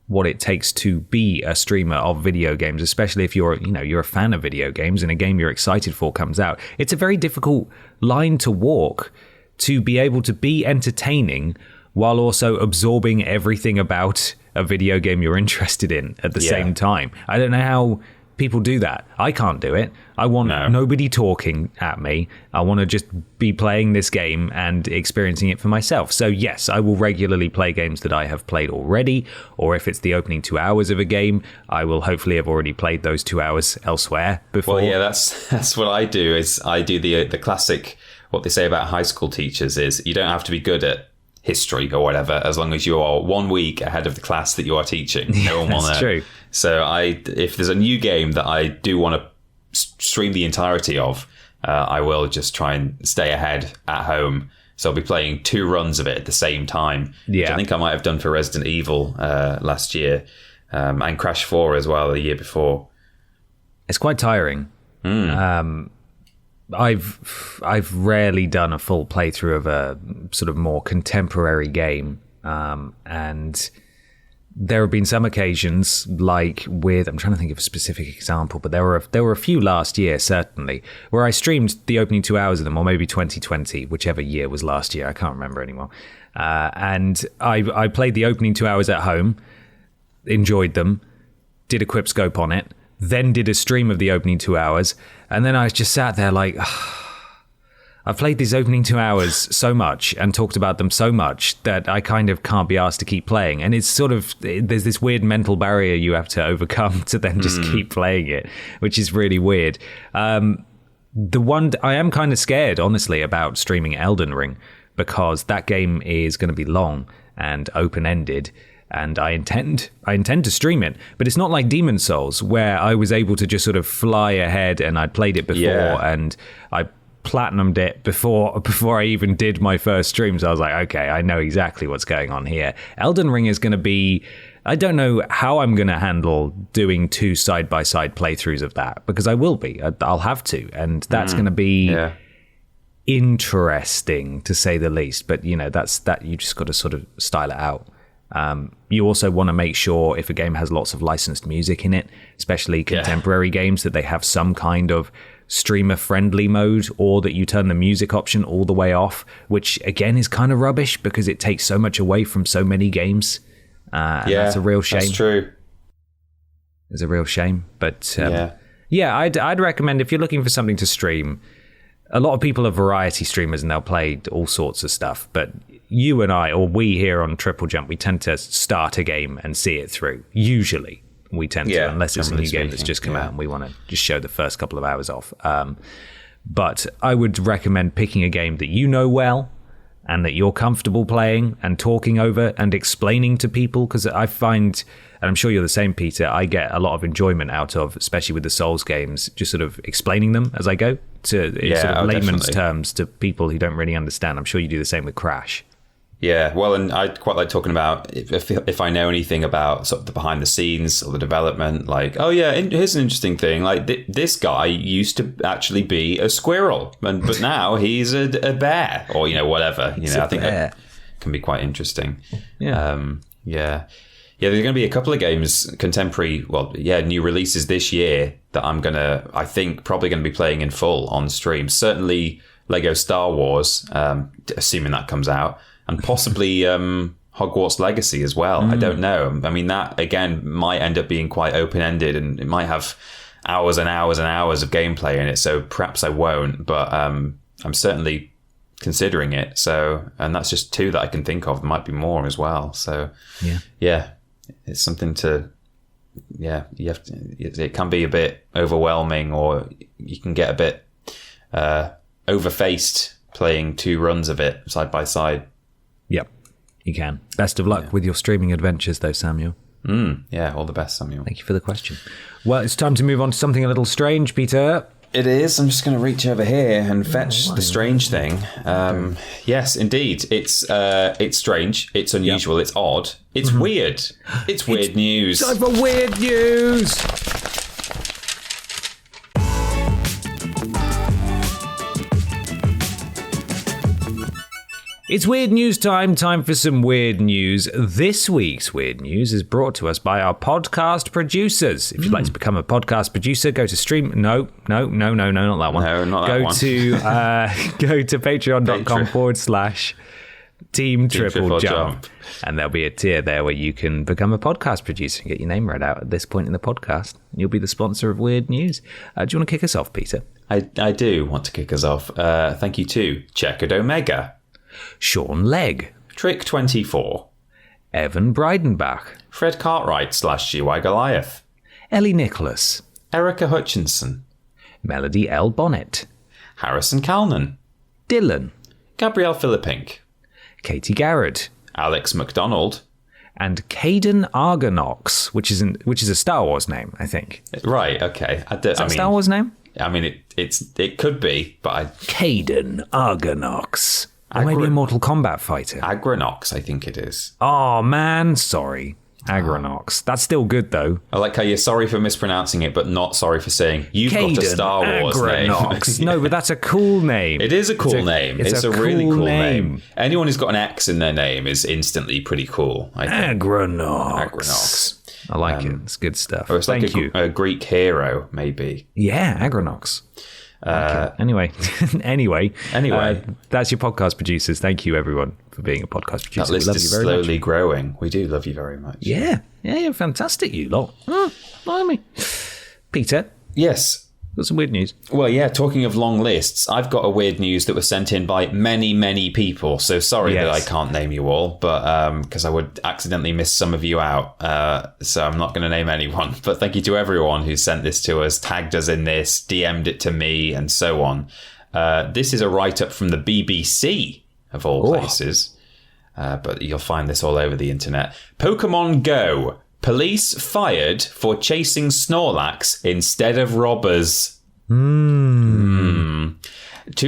what it takes to be a streamer of video games, especially if you're a fan of video games and a game you're excited for comes out. It's a very difficult line to walk to be able to be entertaining while also absorbing everything about a video game you're interested in at the same time. I don't know how people do that. I can't do it. I want nobody talking at me. I want to just be playing this game and experiencing it for myself. So yes, I will regularly play games that I have played already, or if it's the opening 2 hours of a game, I will hopefully have already played those 2 hours elsewhere before. Well, yeah, that's what I do. Is I do the classic, what they say about high school teachers is you don't have to be good at history or whatever, as long as you are 1 week ahead of the class that you are teaching. No one That's true. So if there's a new game that I do want to stream the entirety of, I will just try and stay ahead at home. So I'll be playing 2 runs of it at the same time, which I think I might have done for Resident Evil last year, and Crash 4 as well the year before. It's quite tiring. I've rarely done a full playthrough of a sort of more contemporary game, and there have been some occasions, like with, I'm trying to think of a specific example, but there were a few last year, certainly, where I streamed the opening 2 hours of them, or maybe 2020, whichever year was last year, I can't remember anymore. And I played the opening 2 hours at home, enjoyed them, did a quip scope on it, then did a stream of the opening 2 hours, and then I just sat there like, I've played these opening 2 hours so much and talked about them so much that I kind of can't be asked to keep playing. And it's sort of, there's this weird mental barrier you have to overcome to then just keep playing it, which is really weird. The one, I am kind of scared, honestly, about streaming Elden Ring, because that game is going to be long and open-ended. And I intend to stream it, but it's not like Demon's Souls, where I was able to just sort of fly ahead and I'd played it before and I platinumed it before I even did my first stream. So I was like, okay, I know exactly what's going on here. Elden Ring is going to be, I don't know how I'm going to handle doing 2 side-by-side playthroughs of that, because I will be. I'll have to, and that's going to be interesting, to say the least. But, that's that you just got to sort of style it out. You also want to make sure, if a game has lots of licensed music in it, especially contemporary games, that they have some kind of streamer-friendly mode, or that you turn the music option all the way off, which again is kind of rubbish because it takes so much away from so many games. And that's a real shame. That's true. It's a real shame. But I'd recommend, if you're looking for something to stream, a lot of people are variety streamers and they'll play all sorts of stuff, but you and I, or we here on TripleJump, we tend to start a game and see it through. Usually we tend to, unless it's a new game that's just come out and we want to just show the first couple of hours off. But I would recommend picking a game that you know well and that you're comfortable playing and talking over and explaining to people, because I find, and I'm sure you're the same, Peter, I get a lot of enjoyment out of, especially with the Souls games, just sort of explaining them as I go to sort of layman's terms to people who don't really understand. I'm sure you do the same with Crash. Yeah, well, and I quite like talking about if I know anything about sort of the behind the scenes or the development, like, oh yeah, here's an interesting thing. Like this guy used to actually be a squirrel, but now he's a bear, or whatever. I think that can be quite interesting. Yeah. There's going to be a couple of games, contemporary, new releases this year that I think probably going to be playing in full on stream. Certainly Lego Star Wars, assuming that comes out. And possibly Hogwarts Legacy as well. I don't know. I mean, that, again, might end up being quite open-ended, and it might have hours and hours and hours of gameplay in it, so perhaps I won't. But I'm certainly considering it. So, and that's just 2 that I can think of. There might be more as well. So, yeah, it's something to... Yeah, you have to, it can be a bit overwhelming, or you can get a bit overfaced playing 2 runs of it side by side. Yep, you can. Best of luck with your streaming adventures, though, Samuel. Yeah, all the best, Samuel. Thank you for the question. Well, it's time to move on to something a little strange, Peter. It is. I'm just going to reach over here and fetch the strange thing. Yes, indeed. It's strange. It's unusual. It's odd. It's weird. It's weird news. Time for weird news. It's weird news time. Time for some weird news. This week's weird news is brought to us by our podcast producers. If you'd like to become a podcast producer, go to stream. No, not that one. No, not that one. Go to patreon.com/Team TripleJump. And there'll be a tier there where you can become a podcast producer and get your name read out at this point in the podcast. You'll be the sponsor of Weird News. Do you want to kick us off, Peter? I do want to kick us off. Thank you to Checkered Omega, Sean Legg, Trick24, Evan Breidenbach, Fred Cartwright /GY Goliath, Ellie Nicholas, Erica Hutchinson, Melody L. Bonnet, Harrison Calnan, Dylan, Gabrielle Philippink, Katie Garrett, Alex McDonald, and Caden Argonox, which is a Star Wars name, I think. Right, okay. Is that a Star Wars name? I mean, it could be, but Caden Argonox. Or maybe a Mortal Kombat fighter. Agronox, I think it is. Oh, man, sorry. Agronox. That's still good, though. I like how you're sorry for mispronouncing it, but not sorry for saying you've got a Star Wars Agronox. name. No, but that's a cool name. It is a cool name. It's a really cool name. Anyone who's got an X in their name is instantly pretty cool, I think. Agronox. I like it. It's good stuff. Or it's like a Greek hero, maybe. Yeah, Agronox. Anyway, that's your podcast producers. Thank you, everyone, for being a podcast producer. That list is slowly growing. We do love you very much. Yeah, you're fantastic, you lot. Blimey. Peter? Yes? Got some weird news. Well, yeah, talking of long lists, I've got a weird news that was sent in by many, many people. So sorry that I can't name you all, but because I would accidentally miss some of you out. So I'm not going to name anyone. But thank you to everyone who sent this to us, tagged us in this, DM'd it to me, and so on. This is a write-up from the BBC, of all places. But you'll find this all over the internet. Pokemon Go. Police fired for chasing Snorlax instead of robbers. 2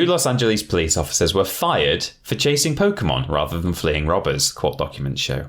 Los Angeles police officers were fired for chasing Pokemon rather than fleeing robbers, court documents show.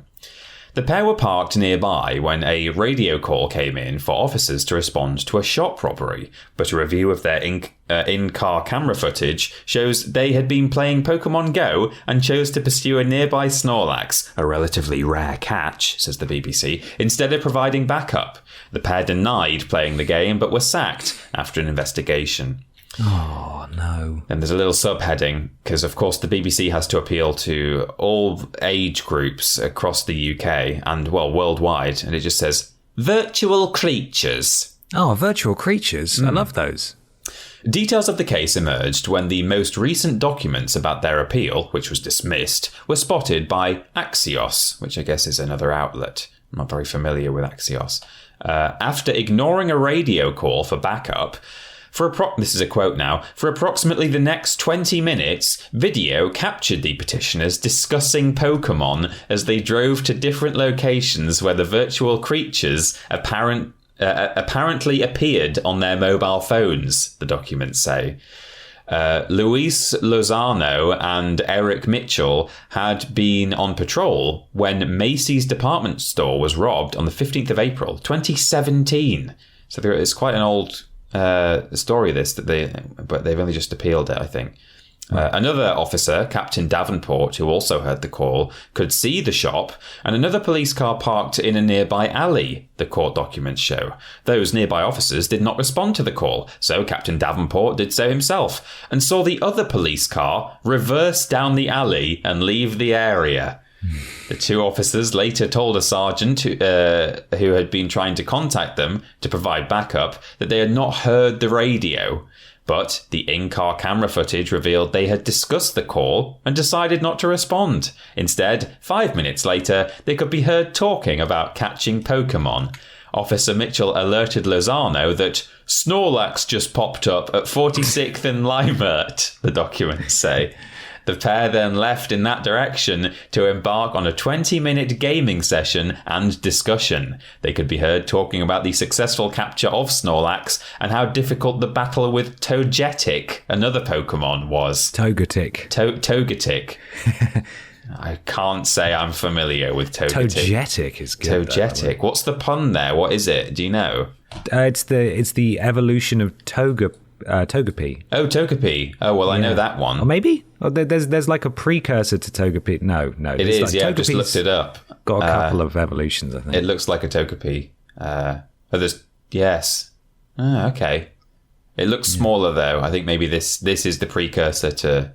The pair were parked nearby when a radio call came in for officers to respond to a shop robbery, but a review of their in-car camera footage shows they had been playing Pokemon Go and chose to pursue a nearby Snorlax, a relatively rare catch, says the BBC, instead of providing backup. The pair denied playing the game but were sacked after an investigation. Oh, no. And there's a little subheading, because, of course, the BBC has to appeal to all age groups across the UK and, well, worldwide. And it just says, virtual creatures. Oh, virtual creatures. I love those. Details of the case emerged when the most recent documents about their appeal, which was dismissed, were spotted by Axios, which I guess is another outlet. I'm not very familiar with Axios. After ignoring a radio call for backup, this is a quote now, for approximately the next 20 minutes, video captured the petitioners discussing Pokemon as they drove to different locations where the virtual creatures apparently appeared on their mobile phones, the documents say. Luis Lozano and Eric Mitchell had been on patrol when Macy's department store was robbed on the 15th of April, 2017. So it's quite an old story, but they've only just appealed it, I think. Another officer, Captain Davenport, who also heard the call, could see the shop, and another police car parked in a nearby alley, the court documents show. Those nearby officers did not respond to the call, so Captain Davenport did so himself, and saw the other police car reverse down the alley and leave the area. The 2 officers later told a sergeant who had been trying to contact them to provide backup that they had not heard the radio. But the in-car camera footage revealed they had discussed the call and decided not to respond. Instead, 5 minutes later, they could be heard talking about catching Pokemon. Officer Mitchell alerted Lozano that Snorlax just popped up at 46th and Limert, the documents say. The pair then left in that direction to embark on a 20-minute gaming session and discussion. They could be heard talking about the successful capture of Snorlax and how difficult the battle with Togetic, another Pokemon, was. Togetic. Togetic. I can't say I'm familiar with Togetic. Togetic is good. Togetic. What's the pun there? What is it? Do you know? It's the evolution of Togepi. Oh, Togepi. Oh, well, I know that one. Or maybe? Oh, there's like a precursor to Togepi. No. It is, yeah. I've just looked it up. Got a couple of evolutions, I think. It looks like a Togepi. Yes. Okay. It looks smaller, though. I think maybe this is the precursor to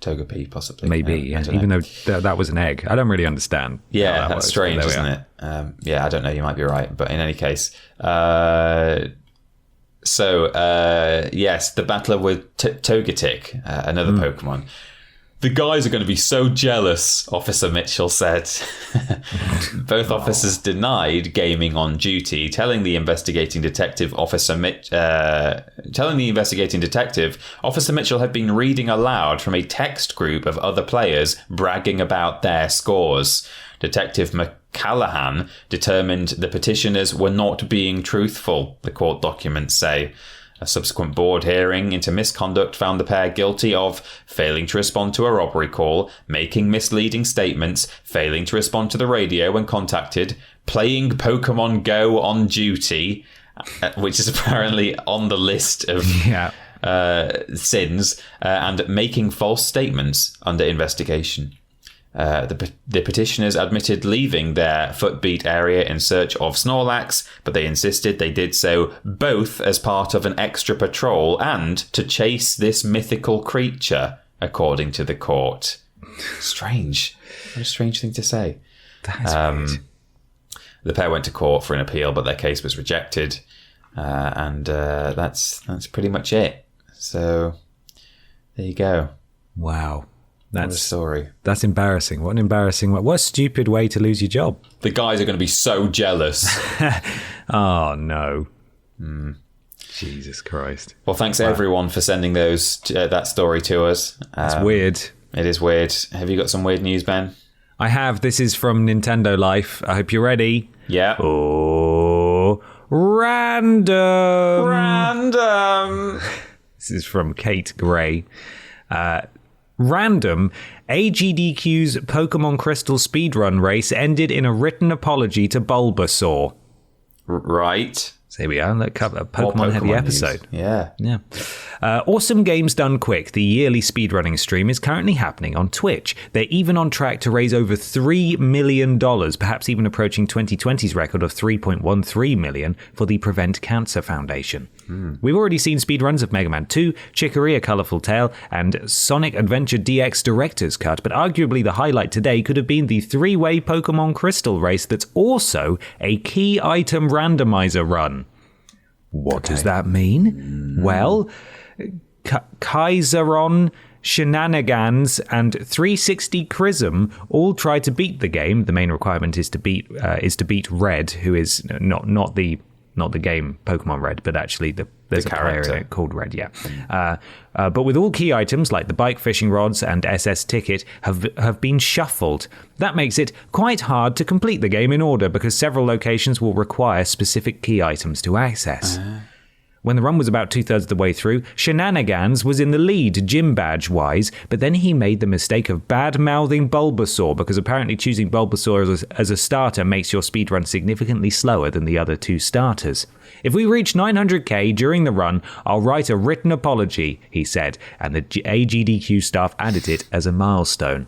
Togepi, possibly. Maybe, even though that was an egg. I don't really understand. Yeah, that's strange, isn't it? I don't know. You might be right. But in any case... yes, the battler with Togetic, another Pokemon. The guys are going to be so jealous, Officer Mitchell said. Both officers denied gaming on duty, telling the investigating detective Officer Mitchell had been reading aloud from a text group of other players bragging about their scores. Detective McCallaghan determined the petitioners were not being truthful, the court documents say. A subsequent board hearing into misconduct found the pair guilty of failing to respond to a robbery call, making misleading statements, failing to respond to the radio when contacted, playing Pokemon Go on duty, which is apparently on the list of sins, and making false statements under investigation. The petitioners admitted leaving their Footbeat area in search of Snorlax, but they insisted they did so both as part of an extra patrol and to chase this mythical creature, according to the court. Strange. What a strange thing to say. That's weird. The pair went to court for an appeal, but their case was rejected, and that's pretty much it. So there you go. Wow. That's a story. That's embarrassing. What a stupid way to lose your job. The guys are going to be so jealous. Oh, no. Jesus Christ. Well, thanks everyone for sending that story to us. It's weird. It is weird. Have you got some weird news, Ben? I have. This is from Nintendo Life. I hope you're ready. Yeah. Oh, random. This is from Kate Gray. Random, AGDQ's Pokemon Crystal speedrun race ended in a written apology to Bulbasaur. Right. So here we are, a Pokemon-heavy episode. Yeah. Awesome Games Done Quick, the yearly speedrunning stream, is currently happening on Twitch. They're even on track to raise over $3 million, perhaps even approaching 2020's record of $3.13 million for the Prevent Cancer Foundation. We've already seen speedruns of Mega Man 2, Chicory: A Colorful Tale, and Sonic Adventure DX Director's Cut, but arguably the highlight today could have been the three-way Pokemon Crystal race that's also a key item randomizer run. What does that mean? Well, Kaiseron, Shenanigans, and 360 Chrism all try to beat the game. The main requirement is to beat Red, who is not the game Pokemon Red, but actually there's a player in it called Red, but with all key items like the bike, fishing rods, and SS Ticket have been shuffled. That makes it quite hard to complete the game in order because several locations will require specific key items to access. When the run was about 2/3 of the way through, Shenanigans was in the lead, gym badge-wise, but then he made the mistake of bad-mouthing Bulbasaur, because apparently choosing Bulbasaur as a starter makes your speedrun significantly slower than the other two starters. If we reach 900k during the run, I'll write a written apology, he said, and the AGDQ staff added it as a milestone.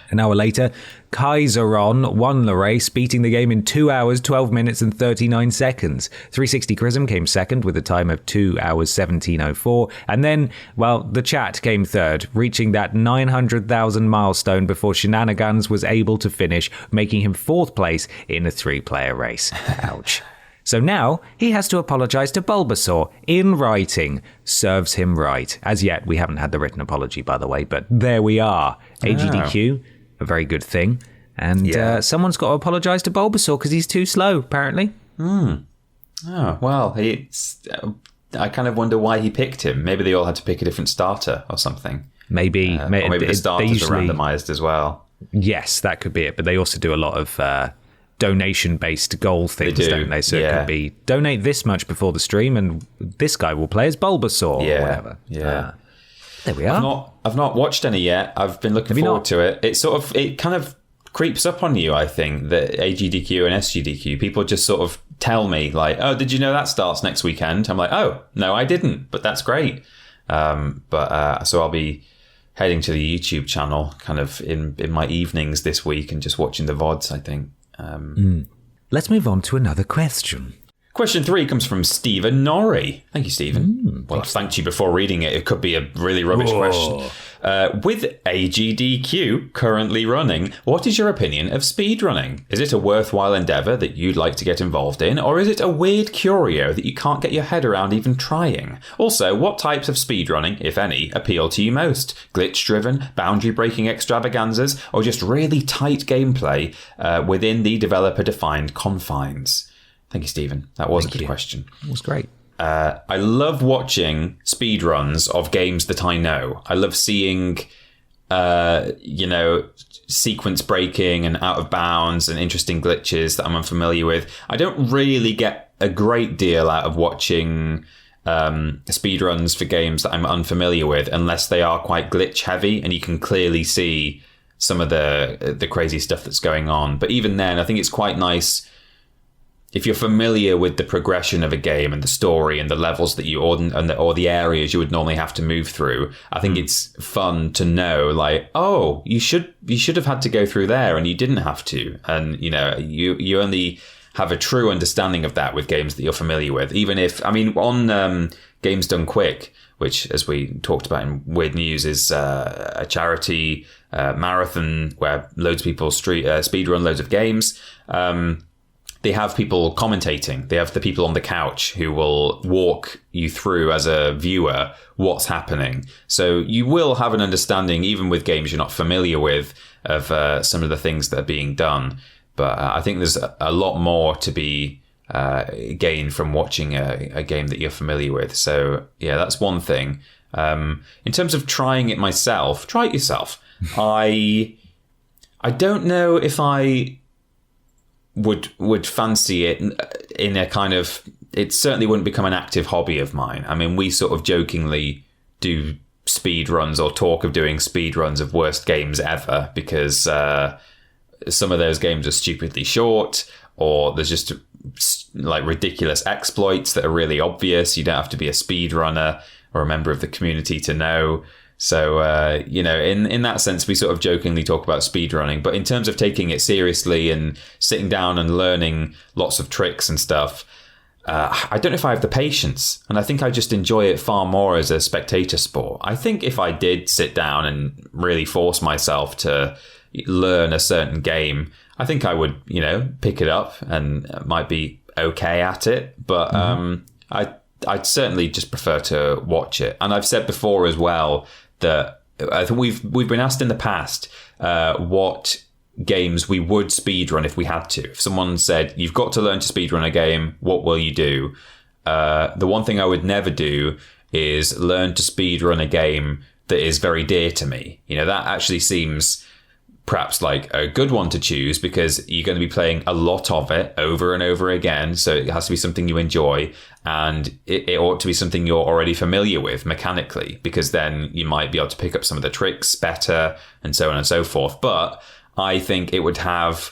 An hour later, Kaiseron won the race, beating the game in 2 hours, 12 minutes and 39 seconds. 360 Chrism came second with a time of 2 hours, 17:04. And then, the chat came third, reaching that 900,000 milestone before Shenanigans was able to finish, making him fourth place in a 3-player race. Ouch. So now he has to apologize to Bulbasaur in writing. Serves him right. As yet, we haven't had the written apology, by the way, but there we are. AGDQ, a very good thing. And someone's got to apologize to Bulbasaur because he's too slow, apparently. Oh, well, I kind of wonder why he picked him. Maybe they all had to pick a different starter or something. Maybe. Or maybe the starters are randomized as well. Yes, that could be it. But they also do a lot of donation-based goal things, don't they? So it could be donate this much before the stream, and this guy will play as Bulbasaur or whatever. Yeah. There we are. I've not watched any yet. I've been looking forward to it. It kind of creeps up on you, I think, that AGDQ and SGDQ, people just sort of tell me like, oh, did you know that starts next weekend? I'm like, oh, no, I didn't, but that's great. So I'll be heading to the YouTube channel kind of in my evenings this week and just watching the VODs, I think. Let's move on to another question. Question 3 comes from Stephen Norrie. Thank you, Stephen. Well, I thanked you before reading it. It could be a really rubbish question. With AGDQ currently running, what is your opinion of speedrunning? Is it a worthwhile endeavour that you'd like to get involved in, or is it a weird curio that you can't get your head around even trying? Also, what types of speedrunning, if any, appeal to you most? Glitch-driven, boundary-breaking extravaganzas, or just really tight gameplay within the developer-defined confines? Thank you, Stephen. That was a good question. It was great. I love watching speedruns of games that I know. I love seeing, sequence breaking and out of bounds and interesting glitches that I'm unfamiliar with. I don't really get a great deal out of watching speedruns for games that I'm unfamiliar with unless they are quite glitch heavy and you can clearly see some of the crazy stuff that's going on. But even then, I think it's quite nice if you're familiar with the progression of a game and the story and the levels that you or the areas you would normally have to move through. I think it's fun to know, like, oh, you should have had to go through there and you didn't have to. And you only have a true understanding of that with games that you're familiar with. Even if, on Games Done Quick, which, as we talked about in Weird News, is a charity marathon where loads of people speedrun loads of games. They have people commentating. They have the people on the couch who will walk you through as a viewer what's happening. So you will have an understanding, even with games you're not familiar with, of some of the things that are being done. But I think there's a lot more to be gained from watching a game that you're familiar with. So yeah, that's one thing. In terms of trying it myself, try it yourself. I don't know if I would fancy it in a kind of, it certainly wouldn't become an active hobby of mine. I mean, we sort of jokingly do speed runs or talk of doing speed runs of worst games ever because some of those games are stupidly short, or there's just like ridiculous exploits that are really obvious. You don't have to be a speedrunner or a member of the community to know. So, in that sense, we sort of jokingly talk about speedrunning. But in terms of taking it seriously and sitting down and learning lots of tricks and stuff, I don't know if I have the patience. And I think I just enjoy it far more as a spectator sport. I think if I did sit down and really force myself to learn a certain game, I think I would, pick it up and might be okay at it. But I'd certainly just prefer to watch it. And I've said before as well that I think we've been asked in the past what games we would speedrun if we had to. If someone said, you've got to learn to speedrun a game, what will you do? The one thing I would never do is learn to speedrun a game that is very dear to me. That actually seems perhaps like a good one to choose because you're going to be playing a lot of it over and over again. So it has to be something you enjoy, and it ought to be something you're already familiar with mechanically, because then you might be able to pick up some of the tricks better and so on and so forth. But I think it would have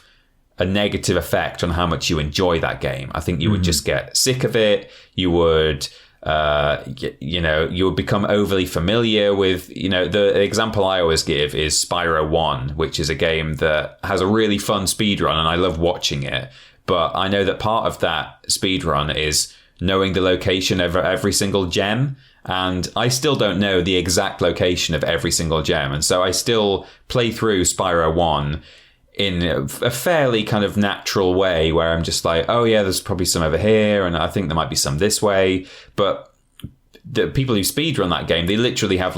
a negative effect on how much you enjoy that game. I think you would just get sick of it. You would you would become overly familiar with, the example I always give is Spyro 1, which is a game that has a really fun speedrun and I love watching it. But I know that part of that speedrun is knowing the location of every single gem. And I still don't know the exact location of every single gem. And so I still play through Spyro 1 in a fairly kind of natural way where I'm just like, oh yeah, there's probably some over here, and I think there might be some this way. But the people who speedrun that game, they literally have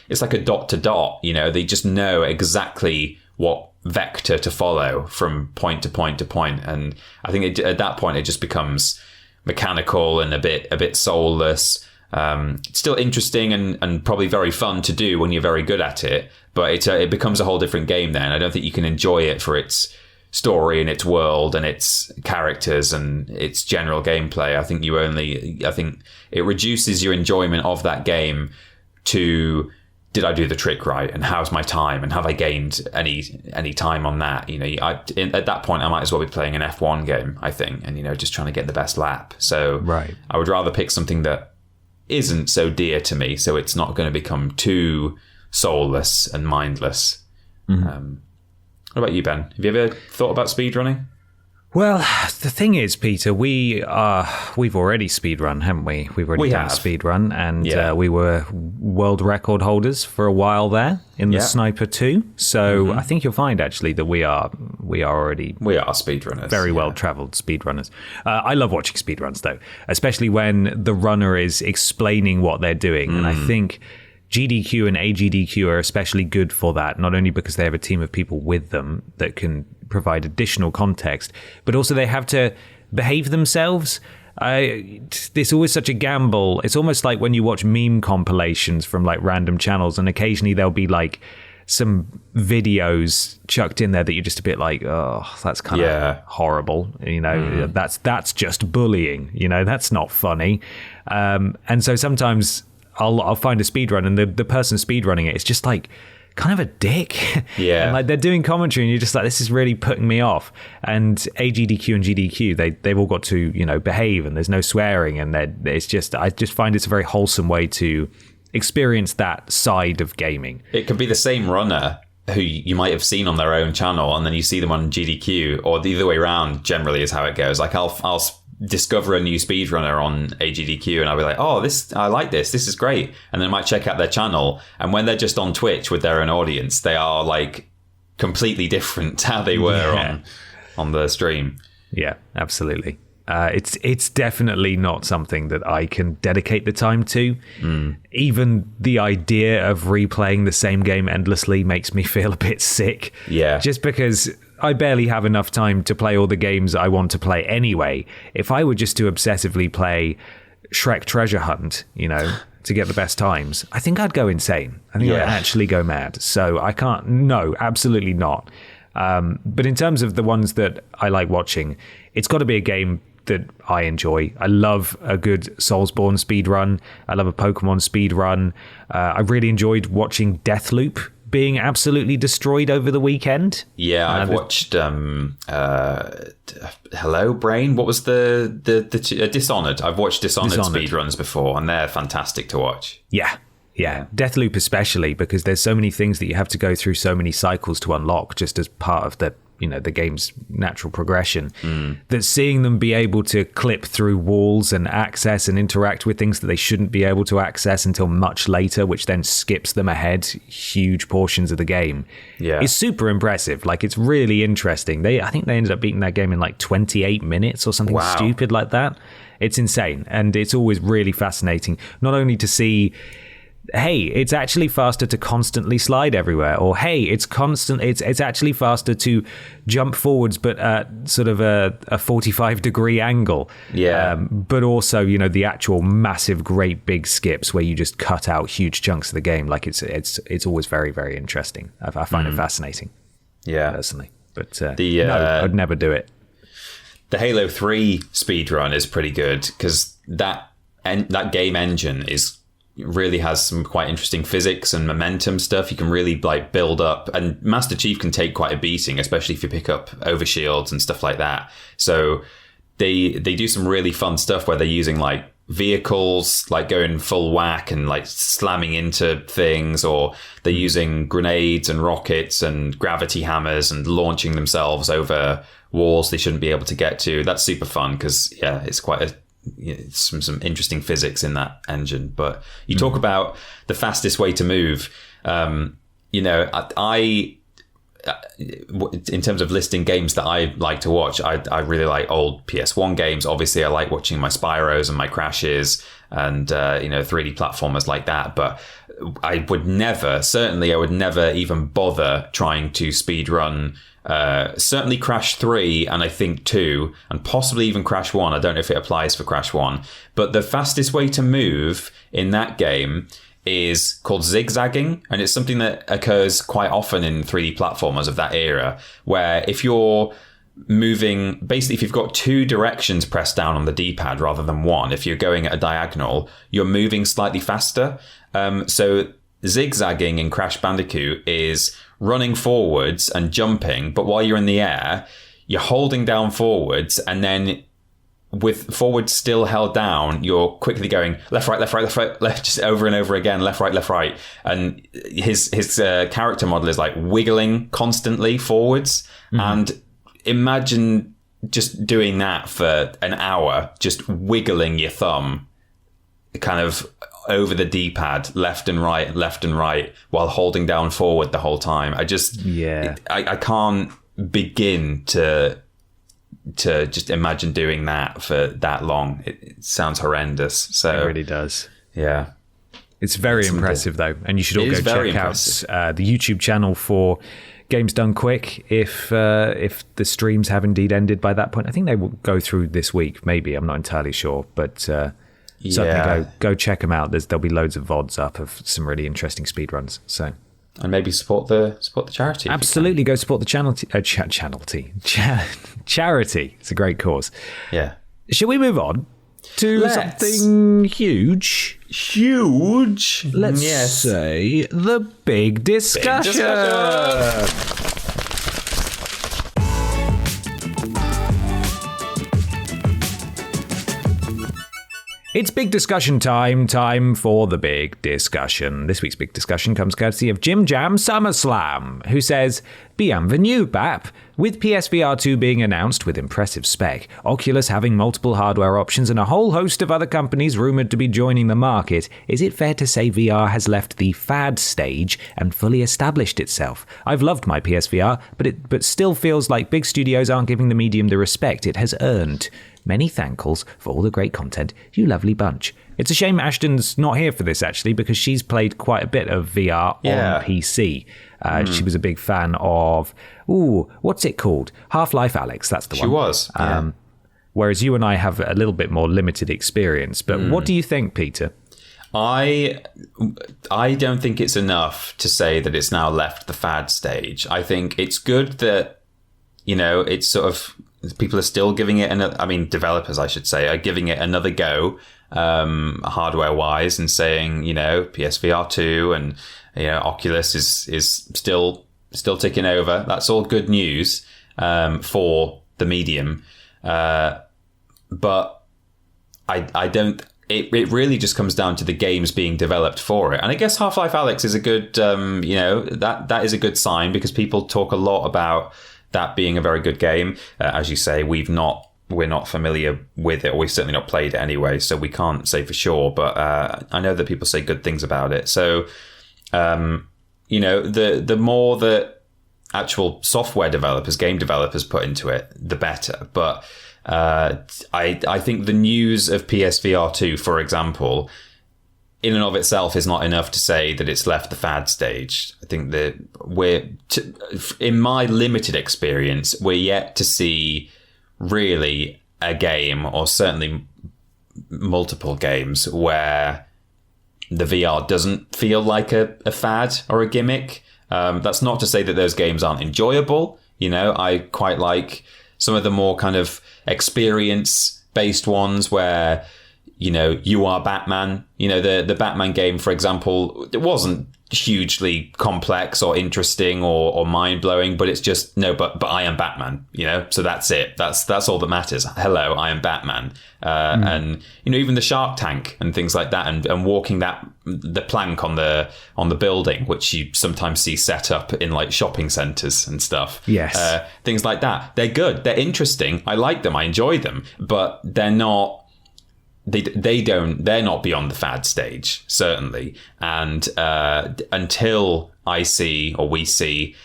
it's like a dot to dot, they just know exactly what vector to follow from point to point to point. And I think at that point it just becomes mechanical and a bit soulless. It's still interesting and probably very fun to do when you're very good at it, but it becomes a whole different game then. I don't think you can enjoy it for its story and its world and its characters and its general gameplay. I think it reduces your enjoyment of that game to, did I do the trick right, and how's my time, and have I gained any time on that? At that point I might as well be playing an F1 game, I think, and just trying to get the best lap. So right. I would rather pick something that isn't so dear to me, so it's not going to become too soulless and mindless. What about you, Ben? Have you ever thought about speedrunning? Well, the thing is, Peter, we've already speedrun, haven't we? We've already done a speedrun, and we were world record holders for a while there in the Sniper 2. So I think you'll find actually that we are speedrunners, very well traveled speedrunners. I love watching speedruns though, especially when the runner is explaining what they're doing, and I think GDQ and AGDQ are especially good for that, not only because they have a team of people with them that can provide additional context, but also they have to behave themselves. It's always such a gamble. It's almost like when you watch meme compilations from like random channels, and occasionally there'll be like some videos chucked in there that you're just a bit like, oh, that's kind of horrible. You know, that's just bullying. You know, that's not funny. And so sometimes I'll find a speedrun, and the person speedrunning it is just like kind of a dick. Yeah. And like they're doing commentary and you're just like, this is really putting me off. And AGDQ and GDQ, they've all got to, you know, behave, and there's no swearing, and it's just, I just find it's a very wholesome way to experience that side of gaming. It could be the same runner who you might have seen on their own channel, and then you see them on GDQ, or the other way around generally is how it goes. Like I'll discover a new speedrunner on AGDQ, and I'll be like, oh, I like this is great, and then I might check out their channel, and when they're just on Twitch with their own audience, they are like completely different to how they were on the stream. Yeah, absolutely. It's definitely not something that I can dedicate the time to. Even the idea of replaying the same game endlessly makes me feel a bit sick. Yeah. Just because I barely have enough time to play all the games I want to play anyway. If I were just to obsessively play Shrek Treasure Hunt, you know, to get the best times, I think I'd go insane. I think I'd actually go mad. So I can't, no, absolutely not. But in terms of the ones that I like watching, it's got to be a game that I enjoy. I love a good Soulsborne speedrun. I love a Pokemon speedrun. I really enjoyed watching Deathloop being absolutely destroyed over the weekend. Yeah, I've watched Hello Brain. What was the Dishonored? I've watched Dishonored speedruns before, and they're fantastic to watch. Yeah. Deathloop especially, because there's so many things that you have to go through, so many cycles to unlock just as part of the, you know, the game's natural progression, that seeing them be able to clip through walls and access and interact with things that they shouldn't be able to access until much later, which then skips them ahead huge portions of the game, is super impressive. Like, it's really interesting. I think they ended up beating that game in like 28 minutes or something stupid like that. It's insane. And it's always really fascinating, not only to see, hey, it's actually faster to constantly slide everywhere, or hey, it's actually faster to jump forwards but at sort of a 45-degree angle. But also, you know, the actual massive great big skips where you just cut out huge chunks of the game. Like, it's always very, very interesting. I find it fascinating, personally, but no, I'd never do it. The Halo 3 speedrun is pretty good, because that game engine really has some quite interesting physics and momentum stuff. You can really like build up, and Master Chief can take quite a beating, especially if you pick up overshields and stuff like that. So they do some really fun stuff where they're using like vehicles, like going full whack and like slamming into things, or they're using grenades and rockets and gravity hammers and launching themselves over walls they shouldn't be able to get to. That's super fun, because it's quite some interesting physics in that engine. But you talk about the fastest way to move. You know, I in terms of listing games that I like to watch, I really like old PS1 games. Obviously, I like watching my Spyros and my Crashes and 3D platformers like that. But I would never even bother trying to speedrun certainly Crash 3, and I think 2, and possibly even Crash 1. I don't know if it applies for Crash 1. But the fastest way to move in that game is called zigzagging, and it's something that occurs quite often in 3D platformers of that era, where if you're moving, basically if you've got two directions pressed down on the D-pad rather than one, if you're going at a diagonal, you're moving slightly faster. So zigzagging in Crash Bandicoot is running forwards and jumping, but while you're in the air, you're holding down forwards, and then with forward still held down, you're quickly going left, right, left, right, left, right, left, just over and over again, left, right. And his character model is like wiggling constantly forwards. And imagine just doing that for an hour, just wiggling your thumb kind of over the D-pad, left and right, while holding down forward the whole time. I can't begin to just imagine doing that for that long. It sounds horrendous. So it really does. Yeah. It's very impressive, though. And you should all go check out the YouTube channel for Games Done Quick if the streams have indeed ended by that point. I think they will go through this week, maybe. I'm not entirely sure. But certainly go check them out. There'll be loads of VODs up of some really interesting speedruns. So. And maybe support the charity. Absolutely, go support the charity. It's a great cause. Yeah. Shall we move on to something huge? Huge. Let's say the big discussion. It's big discussion time for the big discussion. This week's big discussion comes courtesy of Jim Jam SummerSlam, who says, Bienvenue, BAP. With PSVR 2 being announced with impressive spec, Oculus having multiple hardware options, and a whole host of other companies rumoured to be joining the market, is it fair to say VR has left the fad stage and fully established itself? I've loved my PSVR, but still feels like big studios aren't giving the medium the respect it has earned. Many thankfuls for all the great content, you lovely bunch. It's a shame Ashton's not here for this, actually, because she's played quite a bit of VR on PC. She was a big fan of, what's it called? Half-Life Alyx, that's the one. She was, Whereas you and I have a little bit more limited experience. But what do you think, Peter? I don't think it's enough to say that it's now left the fad stage. I think it's good that, it's sort of... people are still giving it developers, I should say, are giving it another go, hardware wise, and saying, PSVR 2 and, Oculus is still ticking over. That's all good news, for the medium. But I don't, it really just comes down to the games being developed for it. And I guess Half-Life Alyx is a good, that is a good sign, because people talk a lot about that being a very good game. As you say, we're not familiar with it, or we've certainly not played it anyway, so we can't say for sure. But I know that people say good things about it. So, the more that actual software developers, game developers put into it, the better. But I think the news of PSVR 2, for example, in and of itself is not enough to say that it's left the fad stage. I think that in my limited experience, we're yet to see really a game, or certainly multiple games, where the VR doesn't feel like a fad or a gimmick. That's not to say that those games aren't enjoyable. I quite like some of the more kind of experience-based ones where, you are Batman. The Batman game, for example, it wasn't hugely complex or interesting or mind-blowing, but it's just, but I am Batman, so that's it. That's all that matters. Hello, I am Batman. And, even the Shark Tank and things like that, and walking the plank on the building, which you sometimes see set up in like shopping centres and stuff. Yes. Things like that. They're good. They're interesting. I like them. I enjoy them, but they're not, they're not beyond the fad stage, certainly. And until I see, or we see,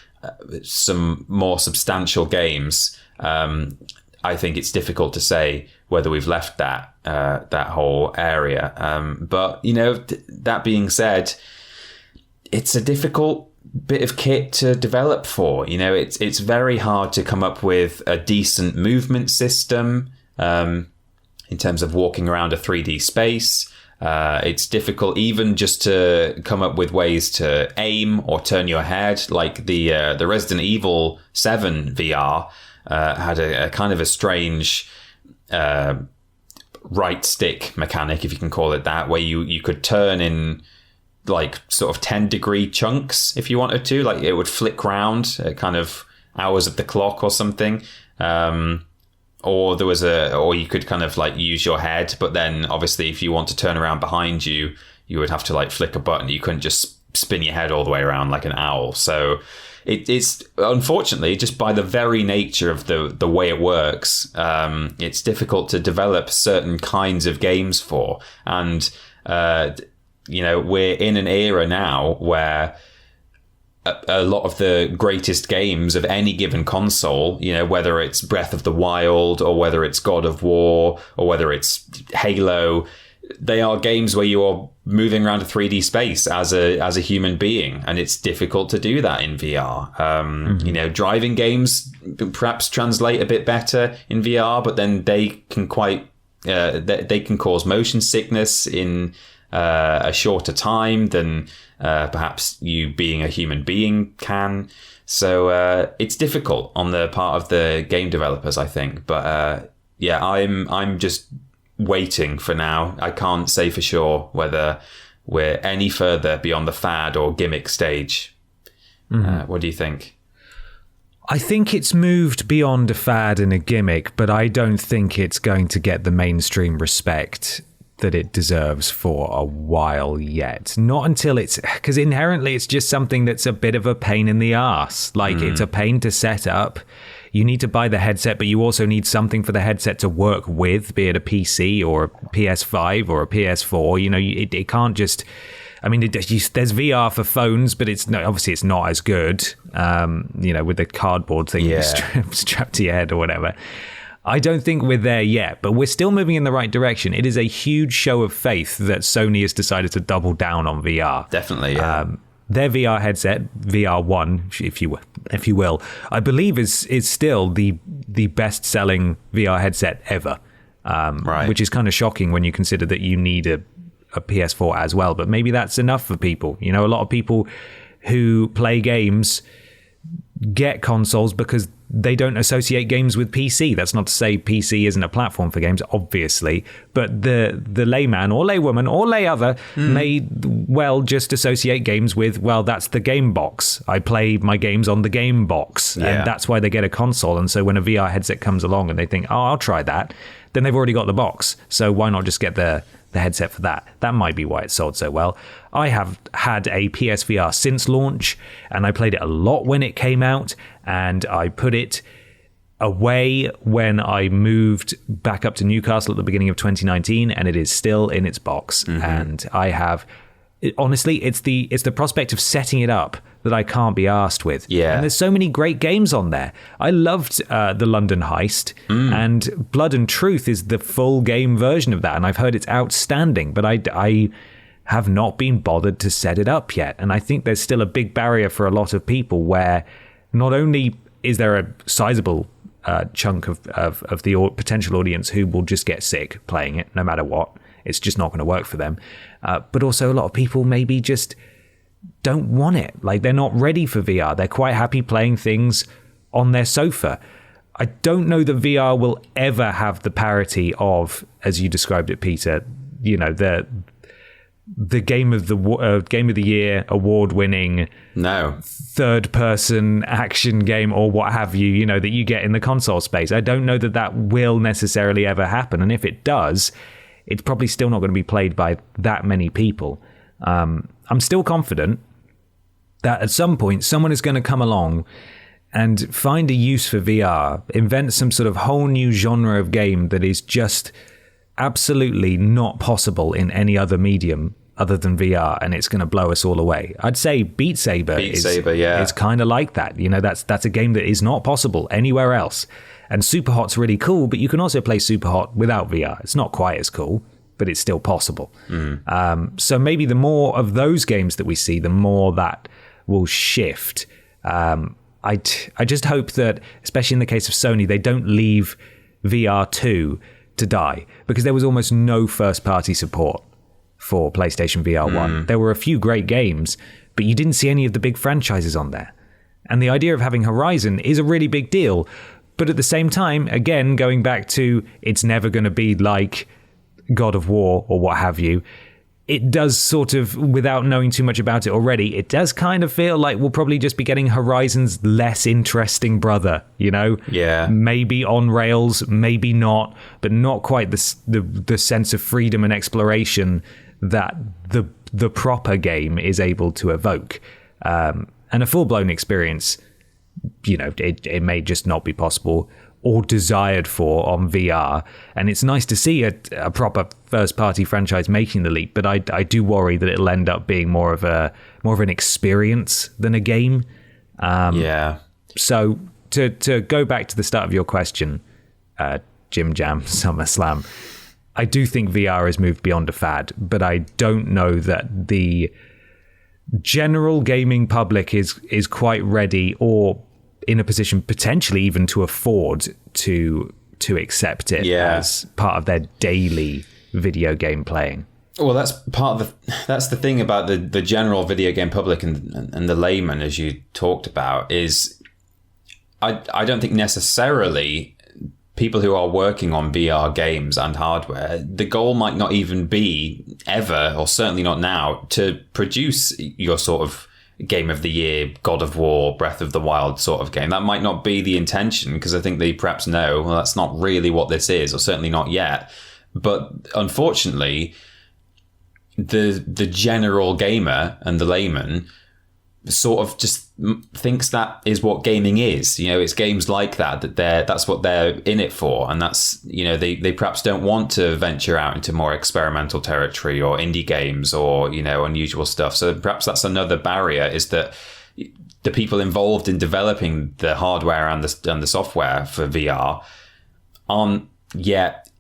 some more substantial games, I think it's difficult to say whether we've left that whole area. But that being said, it's a difficult bit of kit to develop for. It's very hard to come up with a decent movement system. In terms of walking around a 3D space, it's difficult even just to come up with ways to aim or turn your head. Like the Resident Evil 7 VR had a kind of a strange right stick mechanic, if you can call it that, where you could turn in like sort of 10-degree chunks if you wanted to. Like it would flick round at kind of hours of the clock or something. or or you could kind of like use your head, but then obviously if you want to turn around behind you, you would have to like flick a button. You couldn't just spin your head all the way around like an owl. So it's unfortunately, just by the very nature of the way it works, it's difficult to develop certain kinds of games for. And we're in an era now where a lot of the greatest games of any given console, whether it's Breath of the Wild or whether it's God of War or whether it's Halo, they are games where you are moving around a 3D space as a human being, and it's difficult to do that in VR. Driving games perhaps translate a bit better in VR, but then they can they can cause motion sickness in a shorter time than perhaps you being a human being can. So it's difficult on the part of the game developers, I think. But I'm just waiting for now. I can't say for sure whether we're any further beyond the fad or gimmick stage. What do you think? I think it's moved beyond a fad and a gimmick, but I don't think it's going to get the mainstream respect that it deserves for a while yet. Not until because inherently it's just something that's a bit of a pain in the arse. Like it's a pain to set up. You need to buy the headset, but you also need something for the headset to work with, be it a PC or a PS5 or a PS4. It can't just... I mean, there's VR for phones, but obviously it's not as good, with the cardboard thing strapped to your head or whatever. I don't think we're there yet, but we're still moving in the right direction. It is a huge show of faith that Sony has decided to double down on VR. Definitely, yeah. Their VR headset, VR1, if you will, I believe is still the best-selling VR headset ever, right. Which is kind of shocking when you consider that you need a PS4 as well. But maybe that's enough for people. A lot of people who play games get consoles because they don't associate games with PC. That's not to say PC isn't a platform for games, obviously, but the layman or laywoman or layother may well just associate games with, well, that's the game box. I play my games on the game box, and that's why they get a console. And so when a VR headset comes along and they think, oh, I'll try that, then they've already got the box. So why not just get the headset for that? That might be why it sold so well. I have had a PSVR since launch, and I played it a lot when it came out, and I put it away when I moved back up to Newcastle at the beginning of 2019, and it is still in its box. And I have... Honestly, it's the prospect of setting it up that I can't be arsed with. Yeah. And there's so many great games on there. I loved the London Heist, and Blood and Truth is the full game version of that, and I've heard it's outstanding, but I have not been bothered to set it up yet. And I think there's still a big barrier for a lot of people where not only is there a sizable chunk of the potential audience who will just get sick playing it no matter what, it's just not going to work for them, but also a lot of people maybe just don't want it. Like, they're not ready for VR. They're quite happy playing things on their sofa. I don't know that VR will ever have the parity of, as you described it, Peter, the game of the year award-winning third-person action game or what have you, that you get in the console space. I don't know that will necessarily ever happen, and if it does, it's probably still not going to be played by that many people. I'm still confident that at some point someone is going to come along and find a use for VR, invent some sort of whole new genre of game that is just absolutely not possible in any other medium other than VR, and it's going to blow us all away. I'd say Beat Saber is kind of like that. That's a game that is not possible anywhere else. And Superhot's really cool, but you can also play Superhot without VR. It's not quite as cool, but it's still possible. So maybe the more of those games that we see, the more that will shift. I just hope that, especially in the case of Sony, they don't leave VR2 to die, because there was almost no first-party support for PlayStation VR 1. There were a few great games, but you didn't see any of the big franchises on there. And the idea of having Horizon is a really big deal, but at the same time, again, going back to it's never going to be like God of War or what have you, it does sort of, without knowing too much about it already, it does kind of feel like we'll probably just be getting Horizon's less interesting brother, you know? Yeah. Maybe on rails, maybe not, but not quite the sense of freedom and exploration that the proper game is able to evoke. And a full-blown experience, you know, it may just not be possible or desired for on VR. And it's nice to see a proper first-party franchise making the leap, but I do worry that it'll end up being more of an experience than a game. Yeah. So to go back to the start of your question, Jim Jam SummerSlam, I do think VR has moved beyond a fad, but I don't know that the general gaming public is quite ready or in a position potentially even to afford to accept it as part of their daily video game playing. Well, that's the thing about the general video game public and the layman, as you talked about, is I don't think necessarily people who are working on VR games and hardware, the goal might not even be ever, or certainly not now, to produce your sort of Game of the Year, God of War, Breath of the Wild sort of game. That might not be the intention, because I think they perhaps know, well, that's not really what this is, or certainly not yet. But unfortunately, the general gamer and the layman sort of just thinks that is what gaming is. You know, it's games like that's what they're in it for, and that's, you know, they perhaps don't want to venture out into more experimental territory or indie games or, you know, unusual stuff. So perhaps that's another barrier, is that the people involved in developing the hardware and the software for VR aren't yet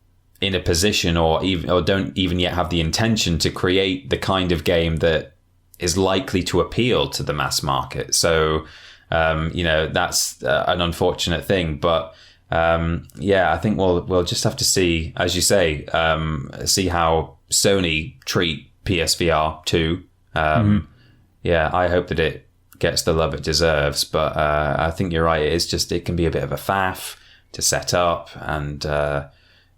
in a position or don't even yet have the intention to create the kind of game that is likely to appeal to the mass market. So, you know, that's an unfortunate thing. But I think we'll just have to see, as you say, see how Sony treat PSVR 2. Yeah, I hope that it gets the love it deserves. But I think you're right. It can be a bit of a faff to set up, and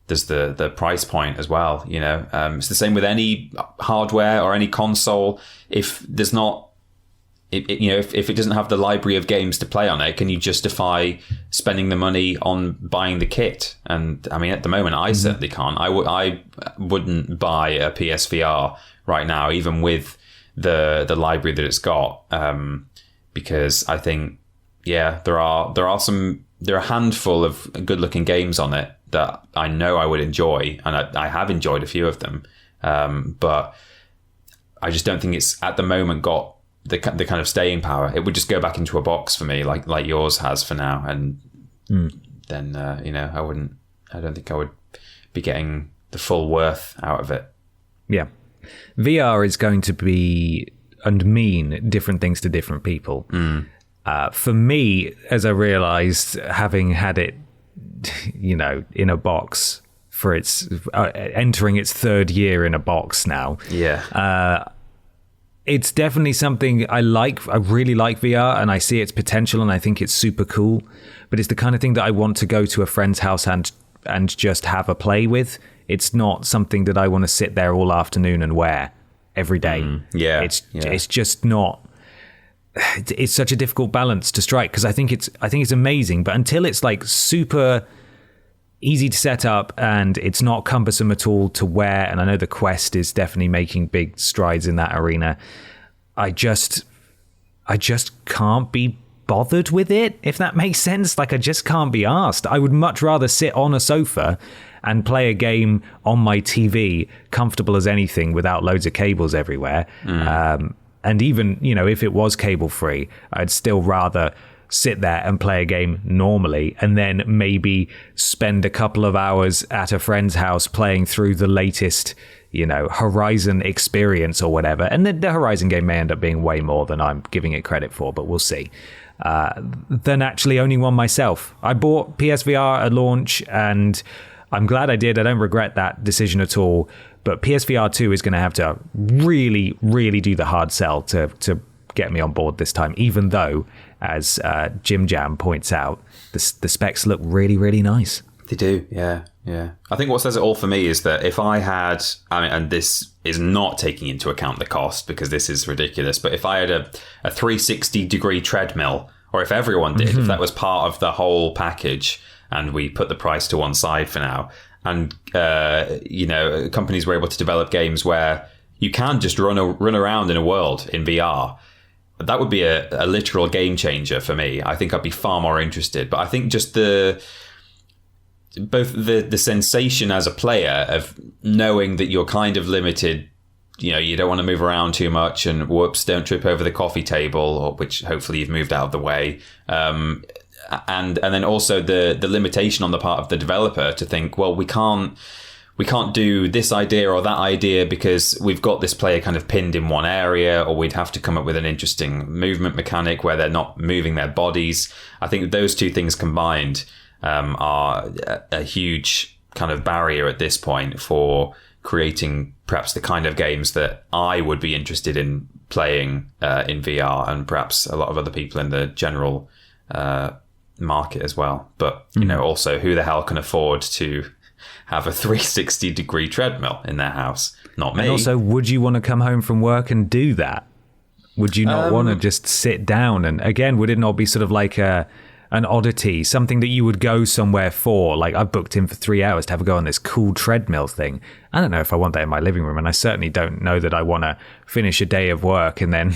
there's the price point as well. You know, it's the same with any hardware or any console. If there's not, if it doesn't have the library of games to play on it, can you justify spending the money on buying the kit? And I mean, at the moment, I certainly can't. I wouldn't buy a PSVR right now, even with the library that it's got, because I think, there are a handful of good looking games on it that I know I would enjoy, and I have enjoyed a few of them, but I just don't think it's at the moment got the kind of staying power. It would just go back into a box for me, like yours has for now, and then I don't think I would be getting the full worth out of it. Yeah, VR is going to be and mean different things to different people. For me, as I realized, having had it, you know, in a box for its entering its third year in a box now. It's definitely something I like. I really like VR, and I see its potential, and I think it's super cool. But it's the kind of thing that I want to go to a friend's house and just have a play with. It's not something that I want to sit there all afternoon and wear every day. It's just not. It's such a difficult balance to strike, because I think it's amazing, but until it's like super easy to set up and it's not cumbersome at all to wear, and I know the Quest is definitely making big strides in that arena, I just can't be bothered with it, if that makes sense. Like, I just can't be asked. I would much rather sit on a sofa and play a game on my TV, comfortable as anything, without loads of cables everywhere. And even, you know, if it was cable free, I'd still rather sit there and play a game normally, and then maybe spend a couple of hours at a friend's house playing through the latest, you know, Horizon experience or whatever. And the Horizon game may end up being way more than I'm giving it credit for, but we'll see. Than actually owning one myself. I bought PSVR at launch, and I'm glad I did. I don't regret that decision at all. But PSVR 2 is going to have to really, really do the hard sell to get me on board this time, even though, as Jim Jam points out, the specs look really, really nice. They do, yeah. I think what says it all for me is that if I had, and this is not taking into account the cost because this is ridiculous, but if I had a 360-degree treadmill, or if everyone did, if that was part of the whole package, and we put the price to one side for now, and companies were able to develop games where you can just run around in a world in VR, that would be a literal game changer for me. I think I'd be far more interested. But I think just both the sensation as a player of knowing that you're kind of limited, you don't want to move around too much, and whoops, don't trip over the coffee table, or which hopefully you've moved out of the way. And then also the limitation on the part of the developer to think, well, we can't do this idea or that idea because we've got this player kind of pinned in one area, or we'd have to come up with an interesting movement mechanic where they're not moving their bodies. I think those two things combined are a huge kind of barrier at this point for creating perhaps the kind of games that I would be interested in playing in VR, and perhaps a lot of other people in the general market as well. But, also who the hell can afford to have a 360-degree treadmill in their house? Not me. And also, would you want to come home from work and do that? Would you not want to just sit down? And again, would it not be sort of like an oddity, something that you would go somewhere for? Like, I booked in for 3 hours to have a go on this cool treadmill thing. I don't know if I want that in my living room, and I certainly don't know that I want to finish a day of work and then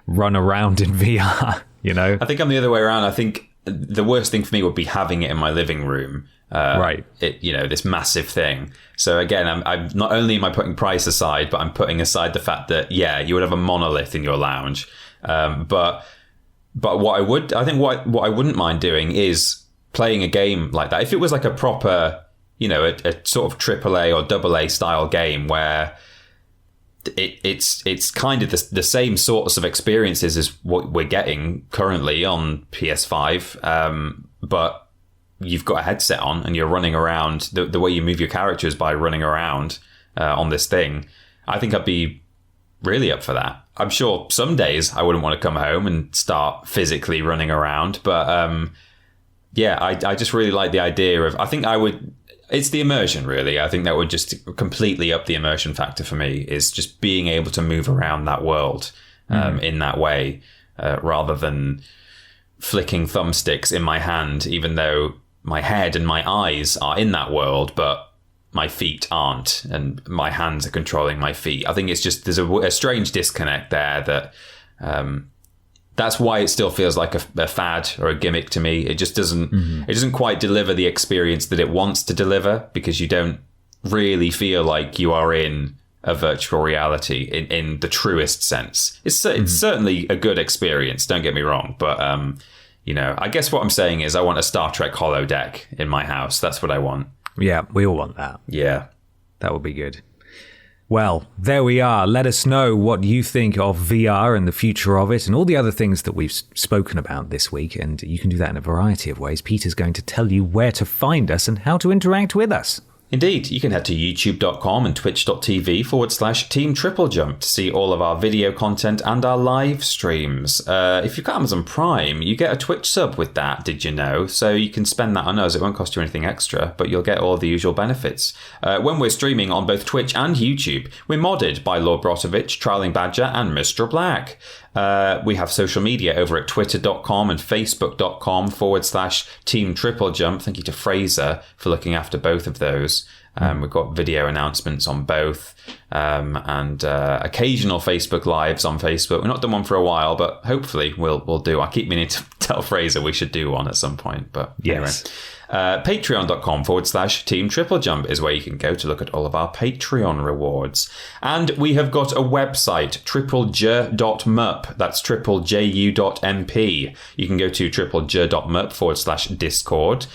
run around in VR, I think I'm the other way around. I think the worst thing for me would be having it in my living room. Right. This massive thing. So again, I'm not only am I putting price aside, but I'm putting aside the fact that, you would have a monolith in your lounge. But what I wouldn't mind doing is playing a game like that. If it was like a proper, a sort of AAA or AA style game where it's kind of the same sorts of experiences as what we're getting currently on PS5, but you've got a headset on and you're running around. The way you move your character is by running around on this thing. I think I'd be really up for that. I'm sure some days I wouldn't want to come home and start physically running around, but I just really like the idea of, I think it's the immersion, really. I think that would just completely up the immersion factor for me, is just being able to move around that world in that way, rather than flicking thumbsticks in my hand, even though my head and my eyes are in that world, but my feet aren't, and my hands are controlling my feet. I think it's just, there's a strange disconnect there that that's why it still feels like a fad or a gimmick to me. It just doesn't quite deliver the experience that it wants to deliver, because you don't really feel like you are in a virtual reality in the truest sense. It's certainly a good experience, don't get me wrong, but I guess what I'm saying is I want a Star Trek holodeck in my house. That's what I want. Yeah, we all want that. Yeah. That would be good. Well, there we are. Let us know what you think of VR and the future of it and all the other things that we've spoken about this week. And you can do that in a variety of ways. Peter's going to tell you where to find us and how to interact with us. Indeed, you can head to youtube.com and twitch.tv/Team TripleJump to see all of our video content and our live streams. If you've got Amazon Prime, you get a Twitch sub with that, did you know? So you can spend that on us. It won't cost you anything extra, but you'll get all the usual benefits. When we're streaming on both Twitch and YouTube, we're modded by Lord Brotovich, Trialing Badger, and Mr. Black. We have social media over at twitter.com and facebook.com/Team TripleJump. Thank you to Fraser for looking after both of those. We've got video announcements on both, and occasional Facebook lives on Facebook. We've not done one for a while, but hopefully we'll do. I keep meaning to tell Fraser we should do one at some point, but yes. Anyway. Patreon.com/Team TripleJump is where you can go to look at all of our Patreon rewards. And we have got a website, triplej.mup. That's triplejU.mp. You can go to triplej.mup/Discord,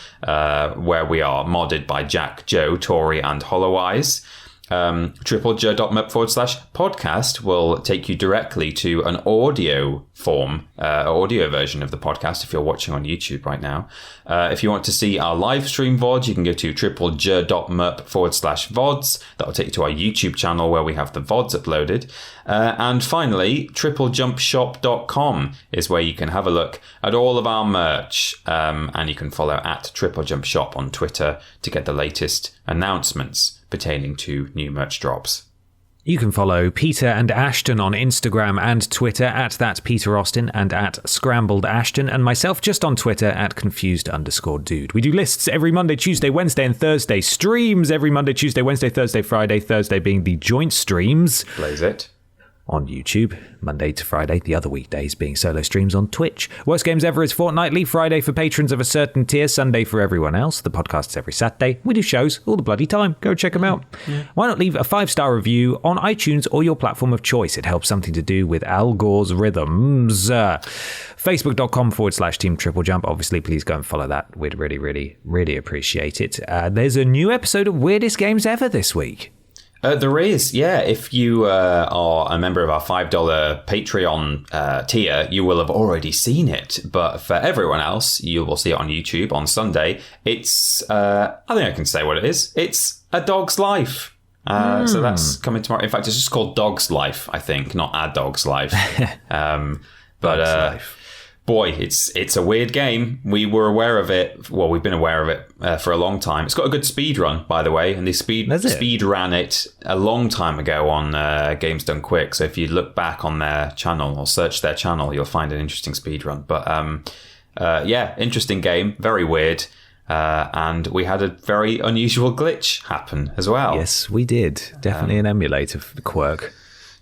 where we are modded by Jack, Joe, Tori, and Hollow Eyes. TripleJ.mup/podcast will take you directly to an audio version of the podcast if you're watching on YouTube right now. If you want to see our live stream VODs, you can go to TripleJ.mup/VODs. That'll take you to our YouTube channel where we have the VODs uploaded. And finally, TripleJumpShop.com is where you can have a look at all of our merch. And you can follow at TripleJumpShop on Twitter to get the latest announcements pertaining to new merch drops. You can follow Peter and Ashton on Instagram and Twitter at that Peter Austin and at Scrambled Ashton, and myself just on Twitter at confused_dude. We do lists every Monday, Tuesday, Wednesday, and Thursday. Streams every Monday, Tuesday, Wednesday, Thursday, Friday. Thursday being the joint streams. Blaze it. On YouTube, Monday to Friday, the other weekdays being solo streams on Twitch. Worst Games Ever is fortnightly, Friday for patrons of a certain tier, Sunday for everyone else. The podcast's every Saturday. We do shows all the bloody time. Go check them out. Yeah. Why not leave a 5-star review on iTunes or your platform of choice? It helps something to do with Al Gore's rhythms. Facebook.com/Team TripleJump. Obviously, please go and follow that. We'd really, really, really appreciate it. There's a new episode of Weirdest Games Ever this week. There is, yeah. If you are a member of our $5 Patreon tier, you will have already seen it. But for everyone else, you will see it on YouTube on Sunday. It's, I think I can say what it is. It's A Dog's Life. So that's coming tomorrow. In fact, it's just called Dog's Life, I think, not A Dog's Life. Dog's Life. Boy, it's a weird game. We were aware of it. Well, we've been aware of it for a long time. It's got a good speed run, by the way, and they speed ran it a long time ago on Games Done Quick. So if you look back on their channel or search their channel, you'll find an interesting speed run. But yeah, interesting game, very weird. And we had a very unusual glitch happen as well. Yes, we did. Definitely an emulator quirk.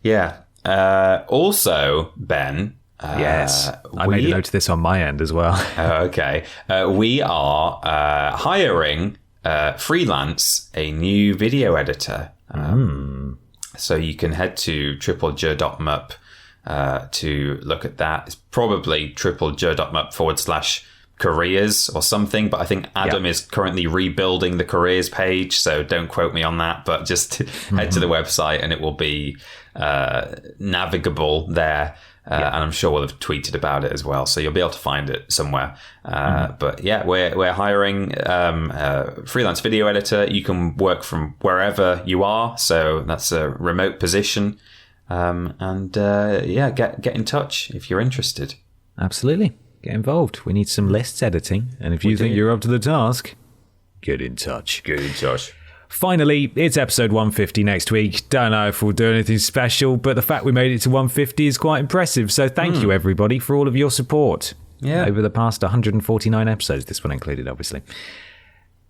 Yeah. Also, Ben... yes, I made a note of this on my end as well. Okay. We are hiring freelance a new video editor. So you can head to TripleJ.mup to look at that. It's probably TripleJ.mup/careers or something, but I think Adam is currently rebuilding the careers page, so don't quote me on that, but just head to the website and it will be navigable there. And I'm sure we'll have tweeted about it as well, so you'll be able to find it somewhere. But yeah, we're hiring a freelance video editor. You can work from wherever you are, so that's a remote position. Yeah, get in touch if you're interested. Absolutely, get involved. We need some lists editing, and if you think you're up to the task, get in touch. Get in touch. Finally, it's episode 150 next week. Don't know if we'll do anything special, but the fact we made it to 150 is quite impressive. So thank you, everybody, for all of your support over the past 149 episodes, this one included, obviously.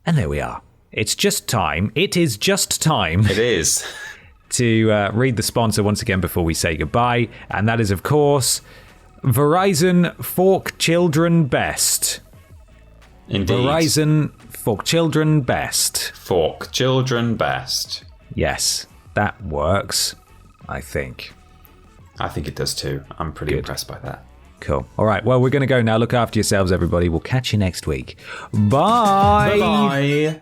And there we are. It's just time. It is just time. It is. To read the sponsor once again before we say goodbye. And that is, of course, Verizon Fork Children Best. Indeed. Verizon Fork Children Best. Fork Children Best. Yes, that works, I think. I think it does too. I'm pretty impressed by that. Cool. All right, well, we're going to go now. Look after yourselves, everybody. We'll catch you next week. Bye. Bye-bye.